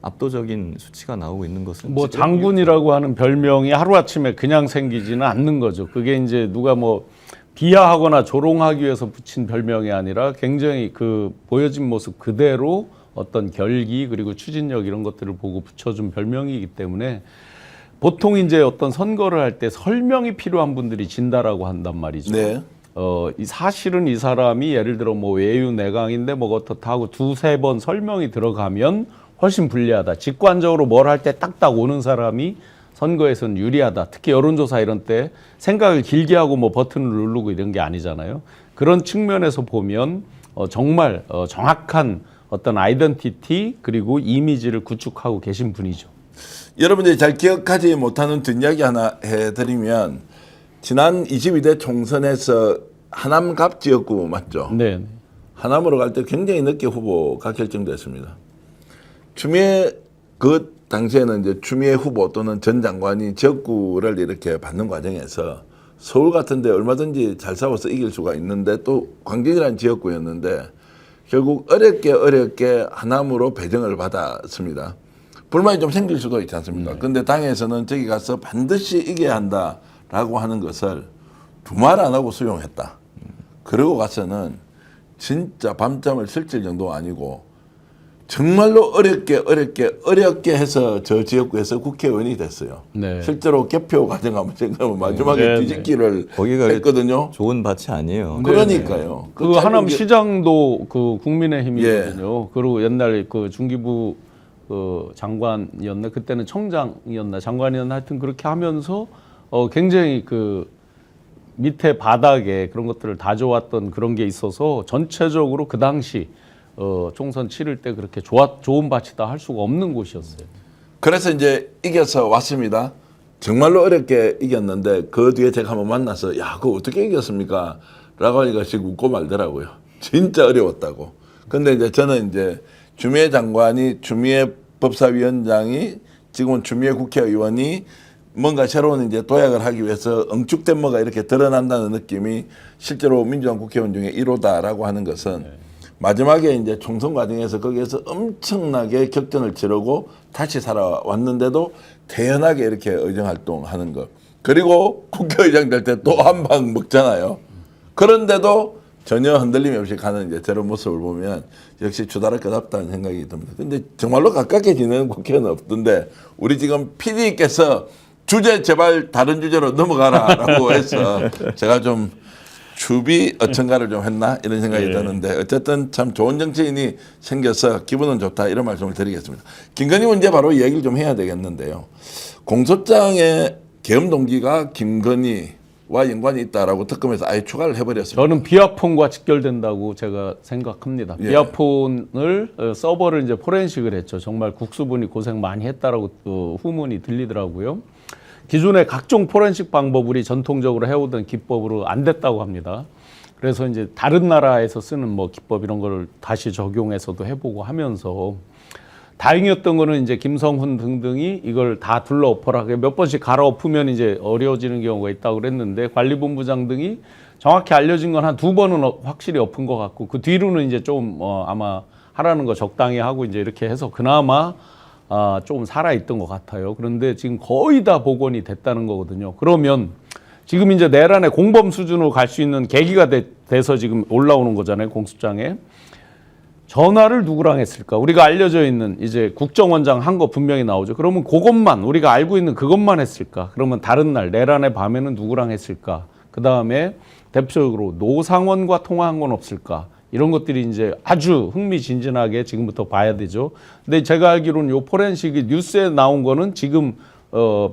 압도적인 수치가 나오고 있는 것은 뭐 장군이라고 하는 별명이 하루아침에 그냥 생기지는 않는 거죠. 그게 이제 누가 뭐 비하하거나 조롱하기 위해서 붙인 별명이 아니라 굉장히 그 보여진 모습 그대로 어떤 결기 그리고 추진력 이런 것들을 보고 붙여준 별명이기 때문에 보통 이제 어떤 선거를 할 때 설명이 필요한 분들이 진다라고 한단 말이죠. 네. 이 사실은 이 사람이 예를 들어 뭐 외유 내강인데 뭐 어떻다 하고 두세 번 설명이 들어가면 훨씬 불리하다. 직관적으로 뭘 할 때 딱딱 오는 사람이 선거에서는 유리하다. 특히 여론조사 이런 때 생각을 길게 하고 뭐 버튼을 누르고 이런 게 아니잖아요. 그런 측면에서 보면 정말 정확한 어떤 아이덴티티 그리고 이미지를 구축하고 계신 분이죠. 여러분들이 잘 기억하지 못하는 뒷이야기 하나 해드리면 지난 22대 총선에서 하남갑 지역구 맞죠? 네. 하남으로 갈 때 굉장히 늦게 후보가 결정됐습니다. 추미애 그 당시에는 이제 추미애 후보 또는 전 장관이 지역구를 이렇게 받는 과정에서 서울 같은데 얼마든지 잘 싸워서 이길 수가 있는데 또 광진이라는 지역구였는데 결국 어렵게 하남으로 배정을 받았습니다. 불만이 좀 생길 수도 있지 않습니까? 근데 당에서는 저기 가서 반드시 이겨야 한다라고 하는 것을 두말 안 하고 수용했다. 그러고 가서는 진짜 밤잠을 설칠 정도가 아니고 정말로 어렵게 해서 저 지역구에서 국회의원이 됐어요. 네. 실제로 개표 과정 한번 생각하면 마지막에 네, 뒤집기를 거기가 했거든요. 좋은 밭이 아니에요. 그러니까요. 그 하남 시장도 그 국민의힘이거든요. 예. 그리고 옛날 그 중기부 그 장관이었나 그때는 청장이었나 장관이었나 하여튼 그렇게 하면서 굉장히 그 밑에 바닥에 그런 것들을 다져왔던 그런 게 있어서 전체적으로 그 당시 총선 치를 때 그렇게 좋은 밭이다 할 수가 없는 곳이었어요. 그래서 이제 이겨서 왔습니다. 정말로 어렵게 이겼는데 그 뒤에 제가 한번 만나서 야 그거 어떻게 이겼습니까? 라고 하니까 지금 웃고 말더라고요. 진짜 어려웠다고. 근데 이제 저는 이제 추미애 장관이 추미애 법사위원장이 지금은 추미애 국회의원이 뭔가 새로운 이제 도약을 하기 위해서 엉축된 뭐가 이렇게 드러난다는 느낌이 실제로 민주당 국회의원 중에 1호다라고 하는 것은 마지막에 이제 총선 과정에서 거기에서 엄청나게 격전을 치르고 다시 살아왔는데도 태연하게 이렇게 의정 활동하는 것. 그리고 국회의장 될 때 또 한 방 먹잖아요. 그런데도 전혀 흔들림이 없이 가는 이제 저런 모습을 보면 역시 주다랄것없다는 생각이 듭니다. 근데 정말로 가깝게 지내는 국회의원은 없던데 우리 지금 PD께서 주제 제발 다른 주제로 넘어가라라고 해서 제가 좀 추비 어천가를 좀 했나 이런 생각이 드는데 어쨌든 참 좋은 정치인이 생겨서 기분은 좋다 이런 말씀을 드리겠습니다. 김건희 문제 바로 얘기를 좀 해야 되겠는데요. 공소장의 계엄 동기가 김건희와 연관이 있다라고 특검에서 아예 추가를 해버렸습니다. 저는 비아폰과 직결된다고 제가 생각합니다. 예. 비아폰을 서버를 이제 포렌식을 했죠. 정말 국수분이 고생 많이 했다라고 후문이 들리더라고요. 기존의 각종 포렌식 방법 우리 전통적으로 해오던 기법으로 안 됐다고 합니다. 그래서 이제 다른 나라에서 쓰는 뭐 기법 이런 거를 다시 적용해서도 해보고 하면서 다행이었던 거는 이제 김성훈 등등이 이걸 다 둘러엎어라. 몇 번씩 갈아엎으면 이제 어려워지는 경우가 있다고 그랬는데 관리본부장 등이 정확히 알려진 건 한 2번은 확실히 엎은 것 같고 그 뒤로는 이제 좀 아마 하라는 거 적당히 하고 이제 이렇게 해서 그나마 좀 살아있던 것 같아요. 그런데 지금 거의 다 복원이 됐다는 거거든요. 그러면 지금 이제 내란의 공범 수준으로 갈 수 있는 계기가 돼서 지금 올라오는 거잖아요. 공소장에. 전화를 누구랑 했을까? 우리가 알려져 있는 이제 국정원장 한 거 분명히 나오죠. 그러면 그것만 우리가 알고 있는 그것만 했을까? 그러면 다른 날 내란의 밤에는 누구랑 했을까? 그 다음에 대표적으로 노상원과 통화한 건 없을까? 이런 것들이 이제 아주 흥미진진하게 지금부터 봐야 되죠. 근데 제가 알기로는 요 포렌식이 뉴스에 나온 거는 지금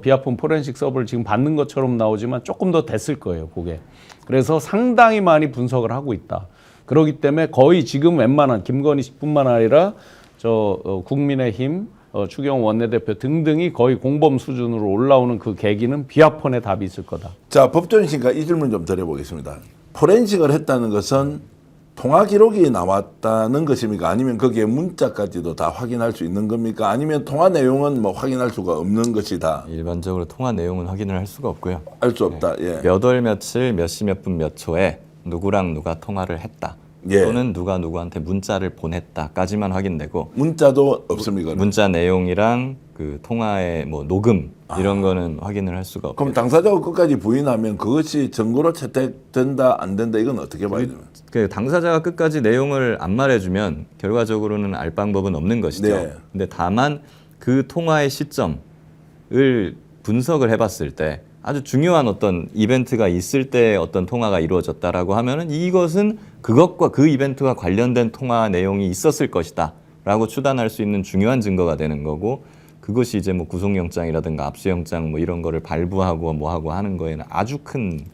비아폰 포렌식 서버를 지금 받는 것처럼 나오지만 조금 더 됐을 거예요, 그게. 그래서 상당히 많이 분석을 하고 있다. 그렇기 때문에 거의 지금 웬만한 김건희 씨뿐만 아니라 국민의힘 추경호 원내대표 등등이 거의 공범 수준으로 올라오는 그 계기는 비아폰에 답이 있을 거다. 자, 법조인씨가 이 질문 좀 드려보겠습니다. 포렌식을 했다는 것은 통화 기록이 나왔다는 것입니까? 아니면 거기에 문자까지도 다 확인할 수 있는 겁니까? 아니면 통화 내용은 뭐 확인할 수가 없는 것이다. 일반적으로 통화 내용은 확인을 할 수가 없고요. 알 수 없다. 예. 몇 월 며칠 몇 시 몇 분 몇 초에 누구랑 누가 통화를 했다. 예. 또는 누가 누구한테 문자를 보냈다까지만 확인되고 문자도 없습니까? 문자 내용이랑 그 통화의 뭐 녹음 이런 거는 확인을 할 수가 없고 그럼 당사자가 끝까지 부인하면 그것이 증거로 채택된다 안 된다 이건 어떻게 봐야 되나? 그 당사자가 끝까지 내용을 안 말해주면 결과적으로는 알 방법은 없는 것이죠. 네. 근데 다만 그 통화의 시점을 분석을 해봤을 때 아주 중요한 어떤 이벤트가 있을 때 어떤 통화가 이루어졌다라고 하면은 이것은 그것과 그 이벤트와 관련된 통화 내용이 있었을 것이다라고 추단할 수 있는 중요한 증거가 되는 거고 그것이 이제 뭐 구속영장이라든가 압수영장 뭐 이런 거를 발부하고 뭐 하고 하는 거에는 아주 큰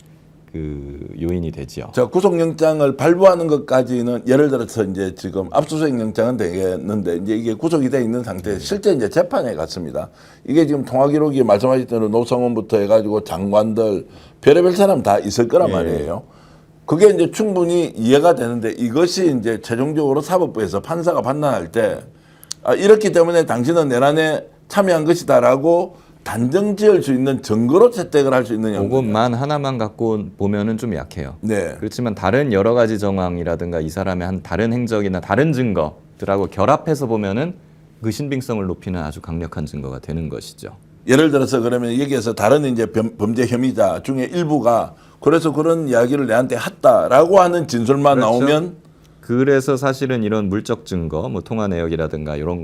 그 요인이 되지요. 자, 구속영장을 발부하는 것까지는 예를 들어서 이제 지금 압수수색 영장은 되겠는데 이제 이게 구속이 돼 있는 상태에서 실제 이제 재판에 갔습니다. 이게 지금 통화 기록이 말씀하신 대로 노성원부터 해가지고 장관들 별의별 사람 다 있을 거란 말이에요. 그게 이제 충분히 이해가 되는데 이것이 이제 최종적으로 사법부에서 판사가 판단할 때 이렇기 때문에 당신은 내란에 참여한 것이다라고 단정 지을 수 있는 증거로 채택을 할 수 있는 영장. 그것만 하나만 갖고 보면은 좀 약해요. 네. 그렇지만 다른 여러 가지 정황이라든가 이 사람의 한 다른 행적이나 다른 증거들하고 결합해서 보면은 그 신빙성을 높이는 아주 강력한 증거가 되는 것이죠. 예를 들어서 그러면 여기에서 다른 이제 범죄 혐의자 중에 일부가 그래서 그런 이야기를 내한테 했다라고 하는 진술만 그렇죠. 나오면 그래서 사실은 이런 물적 증거, 뭐 통화 내역이라든가 이런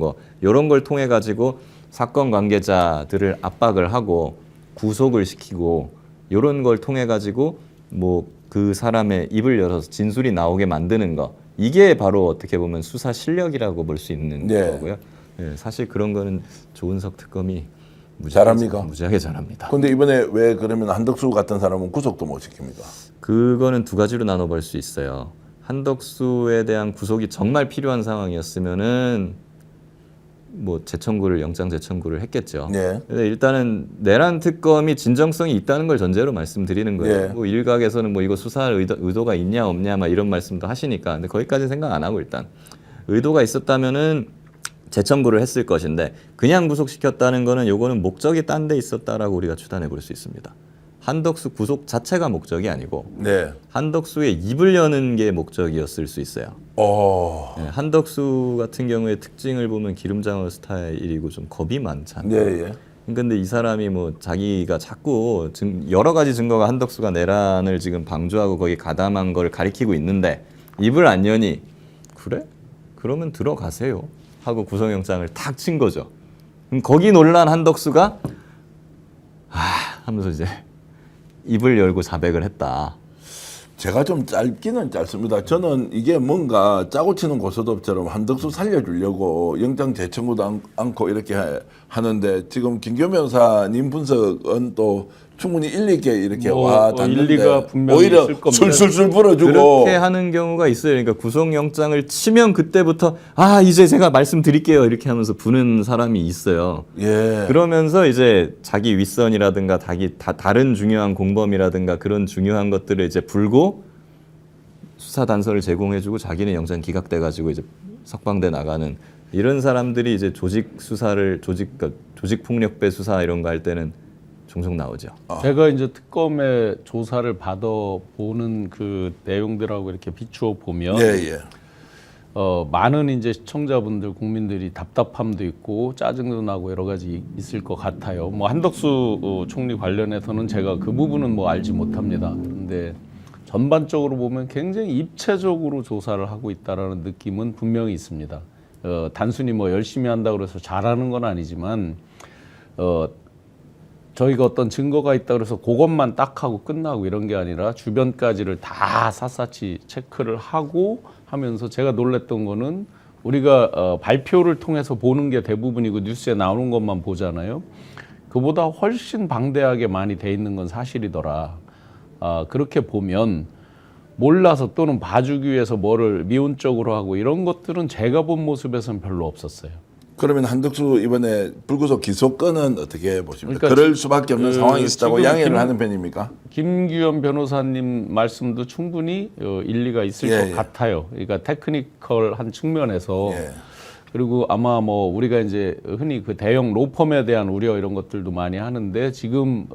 걸 통해 가지고 사건 관계자들을 압박을 하고 구속을 시키고 이런 걸 통해 가지고 뭐 그 사람의 입을 열어서 진술이 나오게 만드는 거 이게 바로 어떻게 보면 수사 실력이라고 볼 수 있는 네. 거고요. 네, 사실 그런 거는 조은석 특검이 잘합니까? 무지하게 잘합니다. 근데 이번에 왜 그러면 한덕수 같은 사람은 구속도 못 시킵니까? 그거는 두 가지로 나눠볼 수 있어요. 한덕수에 대한 구속이 정말 필요한 상황이었으면은 뭐 재청구를 영장 재청구를 했겠죠. 네. 근데 일단은 내란 특검이 진정성이 있다는 걸 전제로 말씀드리는 거예요. 네. 뭐 일각에서는 뭐 이거 수사할 의도가 있냐 없냐 막 이런 말씀도 하시니까 근데 거기까지 생각 안 하고 일단 의도가 있었다면은 재청구를 했을 것인데 그냥 구속시켰다는 거는 요거는 목적이 딴 데 있었다라고 우리가 추단해 볼 수 있습니다. 한덕수 구속 자체가 목적이 아니고 네. 한덕수의 입을 여는 게 목적이었을 수 있어요. 네, 한덕수 같은 경우에 특징을 보면 기름장어 스타일이고 좀 겁이 많잖아요. 네, 예. 근데 이 사람이 뭐 자기가 자꾸 여러 가지 증거가 한덕수가 내란을 지금 방조하고 거기 가담한 걸 가리키고 있는데 입을 안 여니 그래? 그러면 들어가세요 하고 구속영장을 탁 친 거죠. 그럼 거기 놀란 한덕수가 하면서 이제 입을 열고 자백을 했다. 제가 좀 짧기는 짧습니다. 저는 이게 뭔가 짜고 치는 고소톱처럼 한덕수 살려주려고 영장 재청구도 않고 이렇게 하는데 지금 김규현 변호사님 분석은 또 충분히 일리 있게 이렇게 와 닿는데 일리가 분명히 오히려 있을 겁니다. 술술술 불어주고 그렇게 하는 경우가 있어요. 그러니까 구속영장을 치면 그때부터 이제 제가 말씀드릴게요 이렇게 하면서 부는 사람이 있어요. 예. 그러면서 이제 자기 윗선이라든가 다른 중요한 공범이라든가 그런 중요한 것들을 이제 불고 수사 단서를 제공해주고 자기는 영장 기각돼가지고 이제 석방돼 나가는 이런 사람들이 이제 조직 폭력배 수사 이런 거 할 때는 종종 나오죠. 제가 이제 특검의 조사를 받아보는 그 내용들하고 이렇게 비추어 보면 예. 많은 이제 시청자분들, 국민들이 답답함도 있고 짜증도 나고 여러 가지 있을 것 같아요. 뭐 한덕수 총리 관련해서는 제가 그 부분은 뭐 알지 못합니다. 그런데 전반적으로 보면 굉장히 입체적으로 조사를 하고 있다라는 느낌은 분명히 있습니다. 단순히 뭐 열심히 한다고 해서 잘하는 건 아니지만 저희가 어떤 증거가 있다 그래서 그것만 딱 하고 끝나고 이런 게 아니라 주변까지를 다 샅샅이 체크를 하고 하면서 제가 놀랬던 거는 우리가 발표를 통해서 보는 게 대부분이고 뉴스에 나오는 것만 보잖아요. 그보다 훨씬 방대하게 많이 돼 있는 건 사실이더라. 그렇게 보면 몰라서 또는 봐주기 위해서 뭐를 미온적으로 하고 이런 것들은 제가 본 모습에서는 별로 없었어요. 그러면 한덕수 이번에 불구속 기소건은 어떻게 보십니까? 그러니까 그럴 수밖에 없는 상황이 있었다고 지금 양해를 하는 편입니까? 김규현 변호사님 말씀도 충분히 일리가 있을 것 같아요. 그러니까 테크니컬한 측면에서 예. 그리고 아마 뭐 우리가 이제 흔히 그 대형 로펌에 대한 우려 이런 것들도 많이 하는데 지금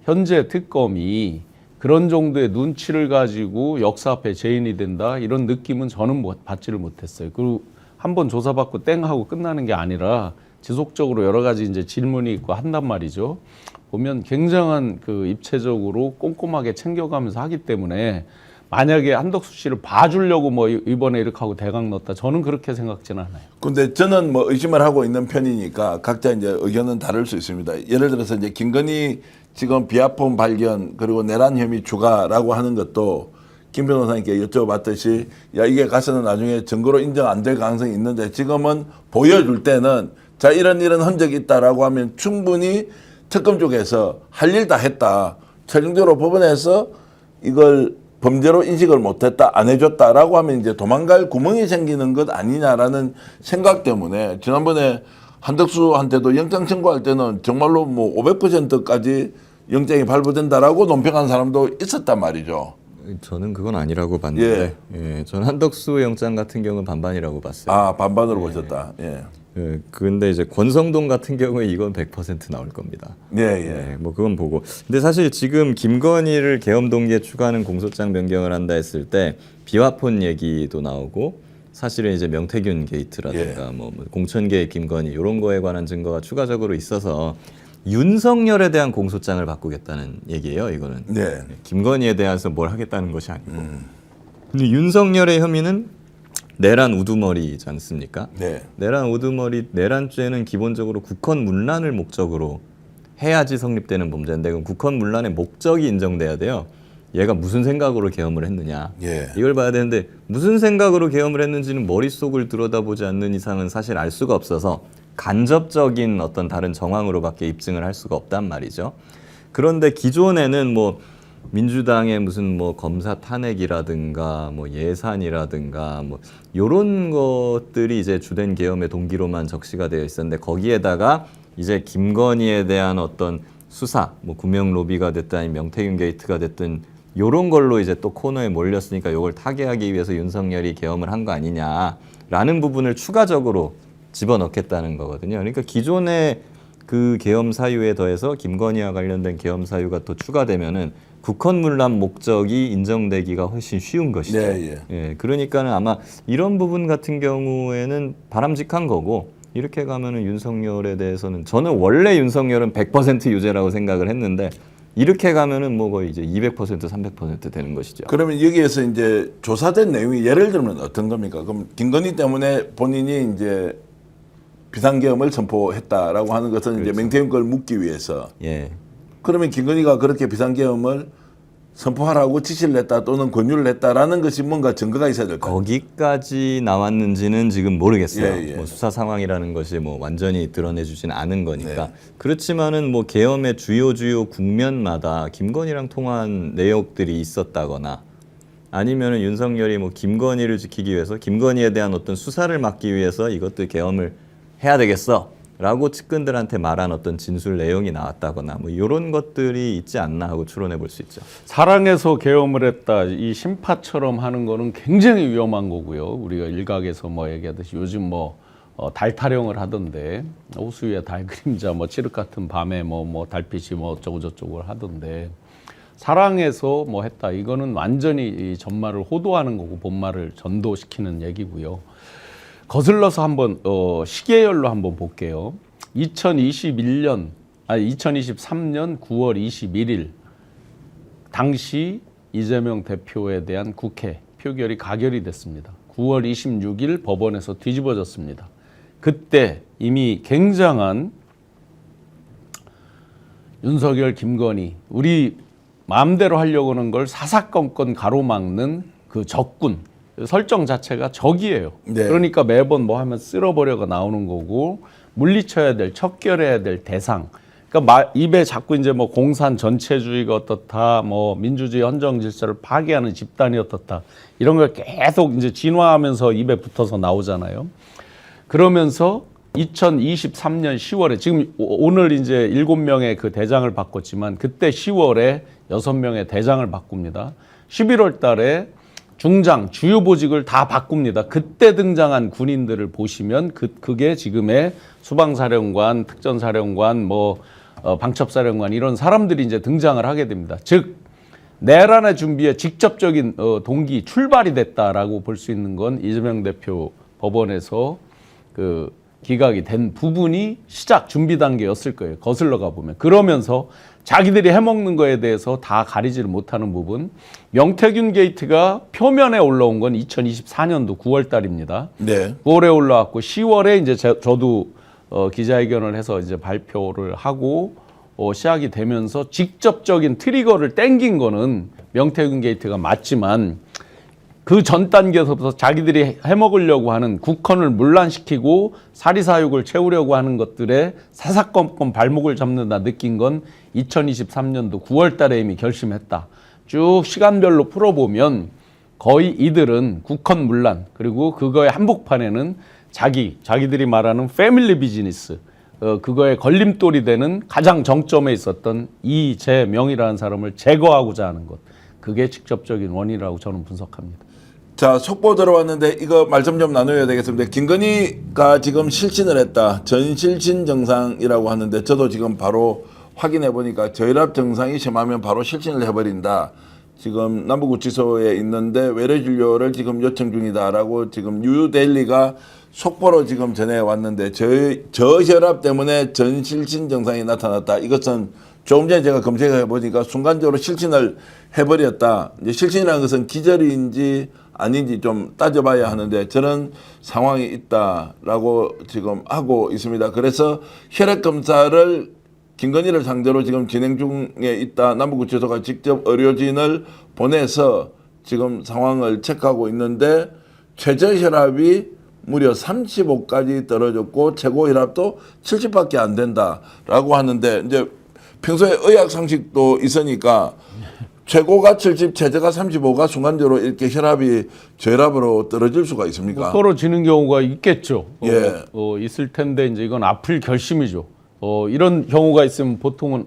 현재 특검이 그런 정도의 눈치를 가지고 역사 앞에 죄인이 된다 이런 느낌은 저는 받지를 못했어요. 그리고 한번 조사받고 땡 하고 끝나는 게 아니라 지속적으로 여러 가지 이제 질문이 있고 한단 말이죠. 보면 굉장한 그 입체적으로 꼼꼼하게 챙겨가면서 하기 때문에 만약에 한덕수 씨를 봐주려고 뭐 이번에 이렇게 하고 대강 넣었다 저는 그렇게 생각지는 않아요. 근데 저는 뭐 의심을 하고 있는 편이니까 각자 이제 의견은 다를 수 있습니다. 예를 들어서 이제 김건희 지금 비하폰 발견 그리고 내란 혐의 추가라고 하는 것도 김 변호사님께 여쭤봤듯이 야 이게 가서는 나중에 증거로 인정 안 될 가능성이 있는데 지금은 보여줄 때는 자 이런 흔적이 있다라고 하면 충분히 특검 쪽에서 할 일 다 했다. 최종적으로 법원에서 이걸 범죄로 인식을 못했다, 안 해줬다라고 하면 이제 도망갈 구멍이 생기는 것 아니냐라는 생각 때문에 지난번에 한덕수한테도 영장 청구할 때는 정말로 뭐 500%까지 영장이 발부된다라고 논평한 사람도 있었단 말이죠. 저는 그건 아니라고 봤는데, 예, 저는 한덕수 영장 같은 경우는 반반이라고 봤어요. 아 반반으로 보셨다. 예. 예, 근데 이제 권성동 같은 경우에 이건 100% 나올 겁니다. 예, 예. 뭐 그건 보고. 근데 사실 지금 김건희를 계엄 동기에 추가하는 공소장 변경을 한다 했을 때 비화폰 얘기도 나오고 사실은 이제 명태균 게이트라든가 뭐 공천계의 김건희 이런 거에 관한 증거가 추가적으로 있어서 윤석열에 대한 공소장을 바꾸겠다는 얘기예요. 이거는 네. 김건희에 대해서 뭘 하겠다는 것이 아니고. 근데 윤석열의 혐의는 내란 우두머리지 않습니까? 네. 내란 우두머리, 내란죄는 기본적으로 국헌 문란을 목적으로 해야지 성립되는 범죄인데 그럼 국헌 문란의 목적이 인정돼야 돼요. 얘가 무슨 생각으로 계엄을 했느냐. 예. 이걸 봐야 되는데 무슨 생각으로 계엄을 했는지는 머릿속을 들여다보지 않는 이상은 사실 알 수가 없어서 간접적인 어떤 다른 정황으로밖에 입증을 할 수가 없단 말이죠. 그런데 기존에는 뭐 민주당의 무슨 뭐 검사 탄핵이라든가 뭐 예산이라든가 뭐 요런 것들이 이제 주된 계엄의 동기로만 적시가 되어 있었는데 거기에다가 이제 김건희에 대한 어떤 수사, 뭐 구명 로비가 됐든 아니면 명태균 게이트가 됐든 요런 걸로 이제 또 코너에 몰렸으니까 요걸 타개하기 위해서 윤석열이 계엄을 한 거 아니냐라는 부분을 추가적으로 집어넣겠다는 거거든요. 그러니까 기존의 그 계엄 사유에 더해서 김건희와 관련된 계엄 사유가 또 추가되면은 국헌 문란 목적이 인정되기가 훨씬 쉬운 것이죠. 네, 예, 그러니까는 아마 이런 부분 같은 경우에는 바람직한 거고 이렇게 가면은 윤석열에 대해서는 저는 원래 윤석열은 100% 유죄라고 생각을 했는데 이렇게 가면은 뭐 거의 이제 200% 300% 되는 것이죠. 그러면 여기에서 이제 조사된 내용이 예를 들면 어떤 겁니까? 그럼 김건희 때문에 본인이 이제 비상계엄을 선포했다라고 하는 것은 그렇죠. 이제 명태균 걸 묻기 위해서. 예. 그러면 김건희가 그렇게 비상계엄을 선포하라고 지시를 했다 또는 권유를 했다라는 것이 뭔가 증거가 있어야 될 것 같아요. 거기까지 나왔는지는 지금 모르겠어요. 예, 예. 뭐 수사 상황이라는 것이 뭐 완전히 드러내주진 않은 거니까. 네. 그렇지만은 뭐 계엄의 주요 국면마다 김건희랑 통화한 내역들이 있었다거나 아니면은 윤석열이 뭐 김건희를 지키기 위해서 김건희에 대한 어떤 수사를 막기 위해서 이것들 계엄을 해야 되겠어. 라고 측근들한테 말한 어떤 진술 내용이 나왔다거나 뭐 이런 것들이 있지 않나 하고 추론해 볼 수 있죠. 사랑해서 계엄을 했다. 이 심파처럼 하는 거는 굉장히 위험한 거고요. 우리가 일각에서 뭐 얘기하듯이 요즘 뭐 달 타령을 하던데 호수 위에 달 그림자 뭐 칠흑 같은 밤에 뭐 달빛이 뭐 어쩌고 저쩌고 하던데 사랑해서 뭐 했다. 이거는 완전히 이 전말을 호도하는 거고 본말을 전도시키는 얘기고요. 거슬러서 한번 시계열로 한번 볼게요. 2023년 9월 21일 당시 이재명 대표에 대한 국회 표결이 가결이 됐습니다. 9월 26일 법원에서 뒤집어졌습니다. 그때 이미 굉장한 윤석열, 김건희 우리 마음대로 하려고 하는 걸 사사건건 가로막는 그 적군 설정 자체가 적이에요. 네. 그러니까 매번 뭐 하면 쓸어버려가 나오는 거고 물리쳐야 될, 척결해야 될 대상. 그러니까 입에 자꾸 이제 뭐 공산 전체주의가 어떻다, 뭐 민주주의 헌정 질서를 파괴하는 집단이 어떻다 이런 걸 계속 이제 진화하면서 입에 붙어서 나오잖아요. 그러면서 2023년 10월에 지금 오늘 이제 7명의 그 대장을 바꿨지만 그때 10월에 6명의 대장을 바꿉니다. 11월 달에 중장, 주요 보직을 다 바꿉니다. 그때 등장한 군인들을 보시면 그게 지금의 수방사령관, 특전사령관, 방첩사령관 이런 사람들이 이제 등장을 하게 됩니다. 즉 내란의 준비에 직접적인 동기 출발이 됐다라고 볼 수 있는 건 이재명 대표 법원에서 그 기각이 된 부분이 시작 준비 단계였을 거예요. 거슬러 가 보면. 그러면서 자기들이 해먹는 거에 대해서 다 가리지를 못하는 부분. 명태균 게이트가 표면에 올라온 건 2024년도 9월 달입니다. 네. 9월에 올라왔고 10월에 이제 저도 기자회견을 해서 이제 발표를 하고 시작이 되면서 직접적인 트리거를 땡긴 거는 명태균 게이트가 맞지만 그 전 단계에서부터 자기들이 해먹으려고 하는 국헌을 문란시키고 사리사욕을 채우려고 하는 것들에 사사건건 발목을 잡는다 느낀 건 2023년도 9월 달에 이미 결심했다. 쭉 시간별로 풀어보면 거의 이들은 국헌 문란 그리고 그거의 한복판에는 자기들이 말하는 패밀리 비즈니스 그거에 걸림돌이 되는 가장 정점에 있었던 이재명이라는 사람을 제거하고자 하는 것. 그게 직접적인 원인이라고 저는 분석합니다. 자, 속보 들어왔는데 이거 말씀 좀 나눠야 되겠습니다. 김건희가 지금 실신을 했다. 전실신 정상이라고 하는데 저도 지금 바로 확인해 보니까 저혈압 증상이 심하면 바로 실신을 해버린다. 지금 남부구치소에 있는데 외래 진료를 지금 요청 중이다라고 지금 뉴델리가 속보로 지금 전해 왔는데 저혈압 때문에 전실신 증상이 나타났다. 이것은 조금 전에 제가 검색해 보니까 순간적으로 실신을 해버렸다. 이제 실신이라는 것은 기절인지 아닌지 좀 따져봐야 하는데 저런 상황이 있다라고 지금 하고 있습니다. 그래서 혈액 검사를 김건희를 상대로 지금 진행 중에 있다. 남부구치소가 직접 의료진을 보내서 지금 상황을 체크하고 있는데 최저 혈압이 무려 35까지 떨어졌고 최고 혈압도 70밖에 안 된다라고 하는데 이제 평소에 의학 상식도 있으니까 최고가 70, 최저가 35가 순간적으로 이렇게 혈압이 저혈압으로 떨어질 수가 있습니까? 떨어지는 경우가 있겠죠. 예. 있을 텐데 이제 이건 아플 결심이죠. 이런 경우가 있으면 보통은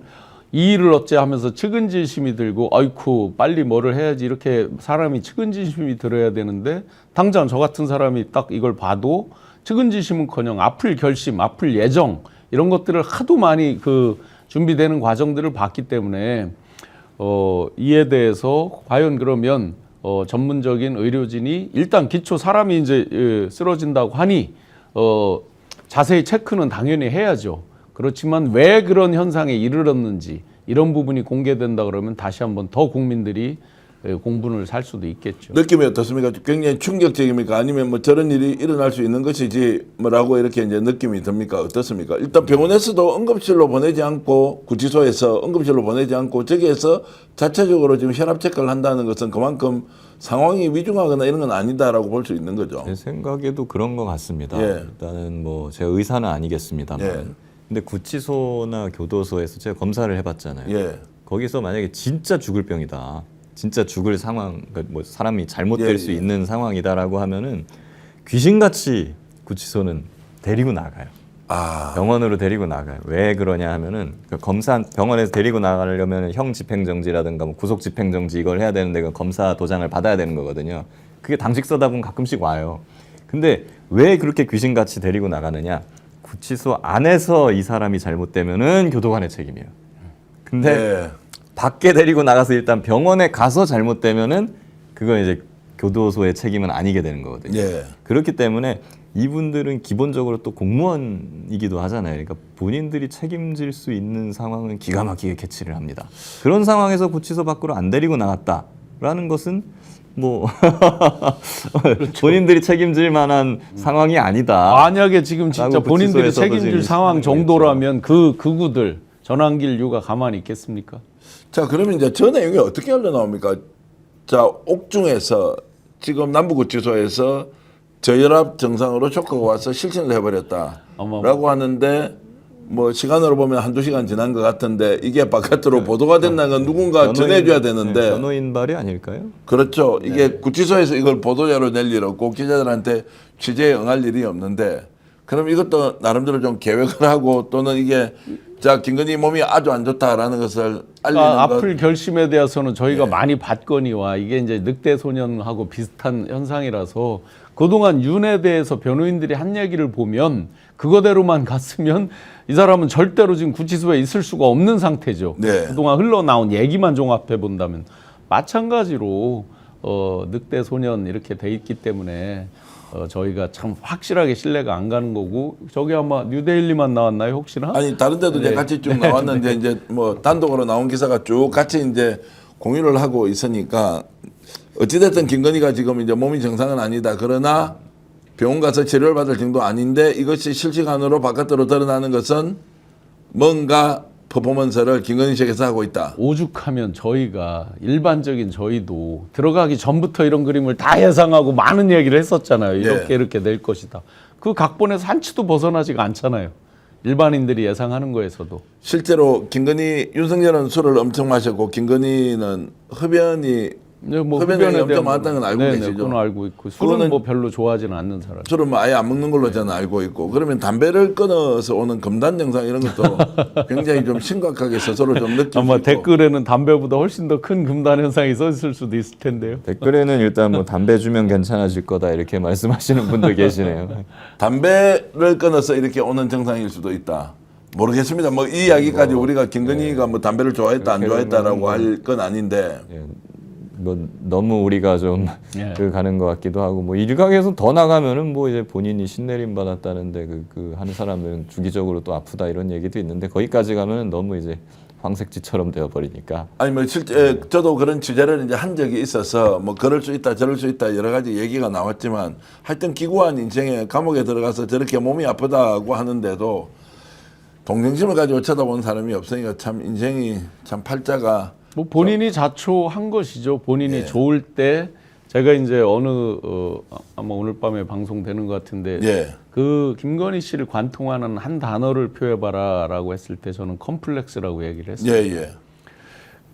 이 일을 어째 하면서 측은지심이 들고 아이쿠 빨리 뭐를 해야지 이렇게 사람이 측은지심이 들어야 되는데 당장 저 같은 사람이 딱 이걸 봐도 측은지심은커녕 아플 결심, 아플 예정 이런 것들을 하도 많이 그 준비되는 과정들을 봤기 때문에 이에 대해서 과연 그러면 전문적인 의료진이 일단 기초 사람이 이제 쓰러진다고 하니 자세히 체크는 당연히 해야죠. 그렇지만 왜 그런 현상에 이르렀는지 이런 부분이 공개된다 그러면 다시 한번 더 국민들이 공분을 살 수도 있겠죠. 느낌이 어떻습니까? 굉장히 충격적입니까? 아니면 뭐 저런 일이 일어날 수 있는 것이지 뭐라고 이렇게 이제 느낌이 듭니까? 어떻습니까? 일단 병원에서도 응급실로 보내지 않고 구치소에서 응급실로 보내지 않고 저기에서 자체적으로 지금 혈압 체크를 한다는 것은 그만큼 상황이 위중하거나 이런 건 아니다라고 볼 수 있는 거죠. 제 생각에도 그런 것 같습니다. 예. 일단은 뭐 제가 의사는 아니겠습니다만, 예. 근데 구치소나 교도소에서 제가 검사를 해봤잖아요. 예. 거기서 만약에 진짜 죽을 병이다, 진짜 죽을 상황, 그러니까 뭐 사람이 잘못될 예, 수 예. 있는 상황이다라고 하면은 귀신같이 구치소는 데리고 나가요. 아, 병원으로 데리고 나가요. 왜 그러냐 하면은 그 검사 병원에서 데리고 나가려면 형 집행정지라든가 뭐 구속 집행정지 이걸 해야 되는데 그 검사 도장을 받아야 되는 거거든요. 그게 당직 써다 보면 가끔씩 와요. 근데 왜 그렇게 귀신같이 데리고 나가느냐? 구치소 안에서 이 사람이 잘못되면은 교도관의 책임이에요. 근데 네. 밖에 데리고 나가서 일단 병원에 가서 잘못되면은 그건 이제 교도소의 책임은 아니게 되는 거거든요. 예. 그렇기 때문에 이분들은 기본적으로 또 공무원이기도 하잖아요. 그러니까 본인들이 책임질 수 있는 상황은 기가 막히게 캐치를 합니다. 그런 상황에서 구치소 밖으로 안 데리고 나갔다라는 것은 뭐 그렇죠. 본인들이 책임질 만한 상황이 아니다. 만약에 지금 진짜 라고 본인들이 구치소에서도 책임질 지금 상황 있는 정도라면 그 극우들 전환길 유가 가만히 있겠습니까? 자, 그러면 이제 저 내용이 어떻게 흘러나옵니까? 자, 옥중에서 지금 남부구치소에서 저혈압 정상으로 쇼크가 와서 실신을 해버렸다라고 하는데 뭐 시간으로 보면 한두 시간 지난 것 같은데 이게 바깥으로 보도가 된다는 건 누군가 전해줘야 되는데 변호인발이 아닐까요? 그렇죠. 이게 구치소에서 이걸 보도자료 낼 일 없고 기자들한테 취재에 응할 일이 없는데 그럼 이것도 나름대로 좀 계획을 하고 또는 이게 자 김건희 몸이 아주 안 좋다라는 것을 알리는 것. 아플 결심에 대해서는 저희가 많이 봤거니와 이게 이제 늑대 소년하고 비슷한 현상이라서 그동안 윤에 대해서 변호인들이 한 얘기를 보면 그거대로만 갔으면 이 사람은 절대로 지금 구치소에 있을 수가 없는 상태죠. 네. 그동안 흘러나온 얘기만 종합해 본다면 마찬가지로 늑대 소년 이렇게 돼 있기 때문에 저희가 참 확실하게 신뢰가 안 가는 거고 저기 아마 뉴데일리만 나왔나요 혹시나? 아니 다른 데도 이제 같이 쭉 나왔는데 이제 뭐 단독으로 나온 기사가 쭉 같이 이제 공유를 하고 있으니까 어찌됐든 김건희가 지금 이제 몸이 정상은 아니다. 그러나 병원 가서 치료를 받을 정도 아닌데 이것이 실시간으로 바깥으로 드러나는 것은 뭔가 퍼포먼스를 김건희 측에서 하고 있다. 오죽하면 저희가 일반적인 저희도 들어가기 전부터 이런 그림을 다 예상하고 많은 얘기를 했었잖아요. 이렇게 예. 이렇게 될 것이다. 그 각본에서 한치도 벗어나지가 않잖아요. 일반인들이 예상하는 거에서도. 실제로 김건희 윤석열은 술을 엄청 마셨고 김건희는 흡연이 네, 뭐 흡연량이 흡연에 엄청 대한 많았다는 건 알고 네네, 계시죠? 그건 알고 있고 술은 그거는- 뭐 별로 좋아하지는 않는 사람. 술은 뭐 아예 안 먹는 걸로 저는 알고 있고 그러면 담배를 끊어서 오는 금단 영상 이런 것도 굉장히 좀 심각하게 스스로 좀 느낄 수 아마 있고 댓글에는 담배보다 훨씬 더 큰 금단 현상이 써 있을 수도 있을 텐데요. 댓글에는 일단 뭐 담배 주면 괜찮아질 거다 이렇게 말씀하시는 분도 계시네요. 담배를 끊어서 이렇게 오는 증상일 수도 있다. 모르겠습니다. 뭐 이 이야기까지 우리가 김건희가 뭐 담배를 좋아했다 안 그렇게 좋아했다라고 되면 할 건 아닌데 예, 뭐 너무 우리가 좀 예. 그 가는 것 같기도 하고 뭐 일각에서 더 나가면은 뭐 이제 본인이 신내림 받았다는데 그 하는 사람은 주기적으로 또 아프다 이런 얘기도 있는데 거기까지 가면은 너무 이제 황색지처럼 되어버리니까 아니 뭐 실제 저도 그런 취재를 이제 한 적이 있어서 뭐 그럴 수 있다 저럴 수 있다 여러 가지 얘기가 나왔지만 하여튼 기구한 인생에 감옥에 들어가서 저렇게 몸이 아프다고 하는데도 동정심을 가지고 쳐다보는 사람이 없으니까 참 인생이 참 팔자가 뭐 본인이 자초한 것이죠. 본인이 예. 좋을 때 제가 이제 아마 오늘 밤에 방송되는 것 같은데 예. 그 김건희 씨를 관통하는 한 단어를 표해봐라라고 했을 때 저는 컴플렉스라고 얘기를 했어요. 예.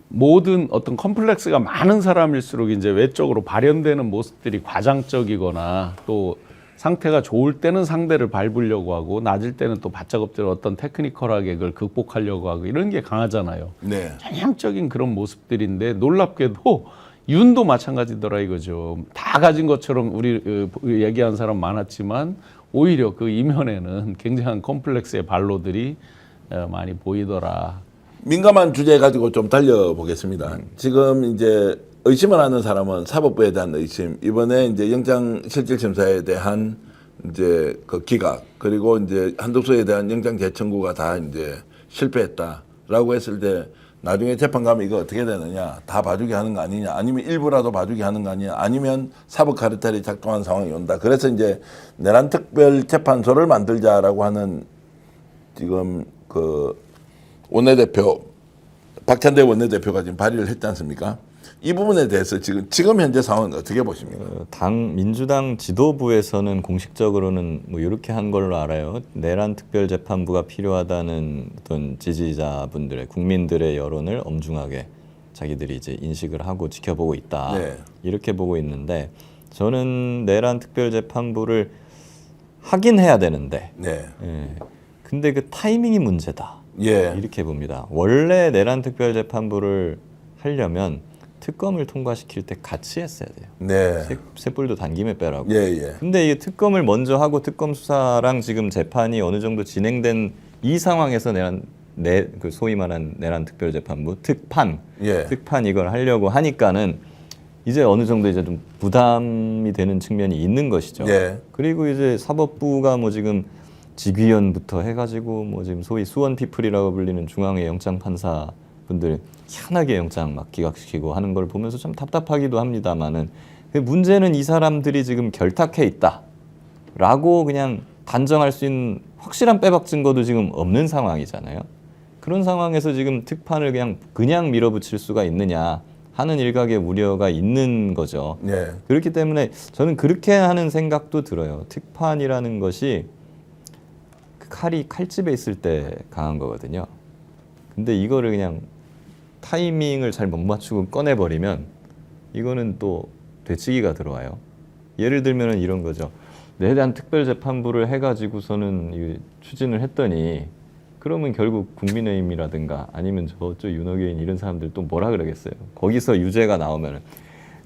모든 어떤 컴플렉스가 많은 사람일수록 이제 외적으로 발현되는 모습들이 과장적이거나 또 상태가 좋을 때는 상대를 밟으려고 하고 낮을 때는 또 바짝 엎드려 어떤 테크니컬하게 그걸 극복하려고 하고 이런 게 강하잖아요. 네. 전형적인 그런 모습들인데 놀랍게도 윤도 마찬가지더라 이거죠. 다 가진 것처럼 우리 얘기한 사람 많았지만 오히려 그 이면에는 굉장한 컴플렉스의 발로들이 많이 보이더라. 민감한 주제 가지고 좀 달려보겠습니다. 지금 이제 의심을 하는 사람은 사법부에 대한 의심, 이번에 이제 영장실질심사에 대한 이제 그 기각, 그리고 이제 한덕수에 대한 영장 재청구가 다 이제 실패했다라고 했을 때 나중에 재판 가면 이거 어떻게 되느냐, 다 봐주게 하는 거 아니냐, 아니면 일부라도 봐주게 하는 거 아니냐, 아니면 사법 카르텔이 작동한 상황이 온다. 그래서 이제 내란 특별 재판소를 만들자라고 하는 지금 그 원내대표 박찬대 원내대표가 지금 발의를 했지 않습니까? 이 부분에 대해서 지금 현재 상황은 어떻게 보십니까? 당 민주당 지도부에서는 공식적으로는 뭐 이렇게 한 걸로 알아요. 내란 특별 재판부가 필요하다는 어떤 지지자분들의 국민들의 여론을 엄중하게 자기들이 이제 인식을 하고 지켜보고 있다. 네. 이렇게 보고 있는데 저는 내란 특별 재판부를 하긴 해야 되는데 네. 예. 근데 그 타이밍이 문제다. 예. 이렇게 봅니다. 원래 내란 특별 재판부를 하려면 특검을 통과시킬 때 같이 했어야 돼요. 네. 셋불도 단김에 빼라고. 예. 근데 이 특검을 먼저 하고 특검 수사랑 지금 재판이 어느 정도 진행된 이 상황에서 그 소위 말한 내란 특별 재판부 특판 예. 특판 이걸 하려고 하니까는 이제 어느 정도 이제 좀 부담이 되는 측면이 있는 것이죠. 예. 그리고 이제 사법부가 뭐 지금 직위원부터 해가지고 뭐 지금 소위 수원 피플이라고 불리는 중앙의 영장 판사 분들 희한하게 영장 막 기각시키고 하는 걸 보면서 참 답답하기도 합니다만은 문제는 이 사람들이 지금 결탁해 있다라고 그냥 단정할 수 있는 확실한 빼박 증거도 지금 없는 상황이잖아요. 그런 상황에서 지금 특판을 그냥 밀어붙일 수가 있느냐 하는 일각의 우려가 있는 거죠. 예. 그렇기 때문에 저는 그렇게 하는 생각도 들어요. 특판이라는 것이 그 칼이 칼집에 있을 때 강한 거거든요. 근데 이거를 그냥 타이밍을 잘 못 맞추고 꺼내버리면 이거는 또 되치기가 들어와요. 예를 들면 이런 거죠. 내란 특별재판부를 해가지고서는 추진을 했더니 그러면 결국 국민의힘이라든가 아니면 저쪽 윤호교인 이런 사람들 또 뭐라 그러겠어요. 거기서 유죄가 나오면은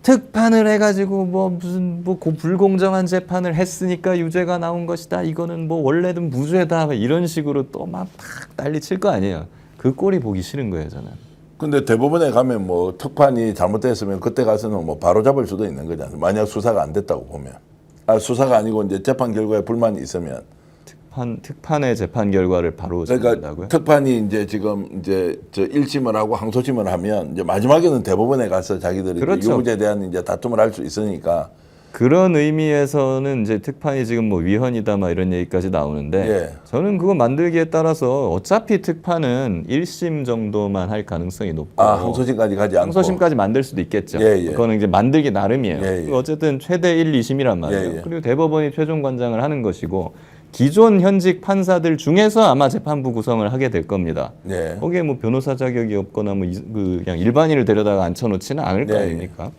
특판을 해가지고 무슨 불공정한 재판을 했으니까 유죄가 나온 것이다. 이거는 뭐 원래는 무죄다. 이런 식으로 또 막 난리 칠 거 아니에요. 그 꼴이 보기 싫은 거예요, 저는. 근데 대법원에 가면 뭐 특판이 잘못됐으면 그때 가서는 뭐 바로 잡을 수도 있는 거잖아요. 만약 수사가 안 됐다고 보면. 수사가 아니고 이제 재판 결과에 불만이 있으면. 특판의 재판 결과를 바로 그러니까 잡는다고요? 특판이 이제 지금 이제 저 1심을 하고 항소심을 하면 이제 마지막에는 대법원에 가서 자기들이 이제 그렇죠. 유무죄에 대한 이제 다툼을 할 수 있으니까. 그런 의미에서는 이제 특판이 지금 뭐 위헌이다 막 이런 얘기까지 나오는데 예. 저는 그거 만들기에 따라서 어차피 특판은 1심 정도만 할 가능성이 높고 항소심까지 가지 않고. 항소심까지 만들 수도 있겠죠. 예, 예. 그거는 이제 만들기 나름이에요. 예, 예. 어쨌든 최대 1, 2심이란 말이에요. 예, 예. 그리고 대법원이 최종 관장을 하는 것이고 기존 현직 판사들 중에서 아마 재판부 구성을 하게 될 겁니다. 예. 거기에 뭐 변호사 자격이 없거나 뭐 그냥 일반인을 데려다가 앉혀놓지는 않을 거 예, 예. 아닙니까?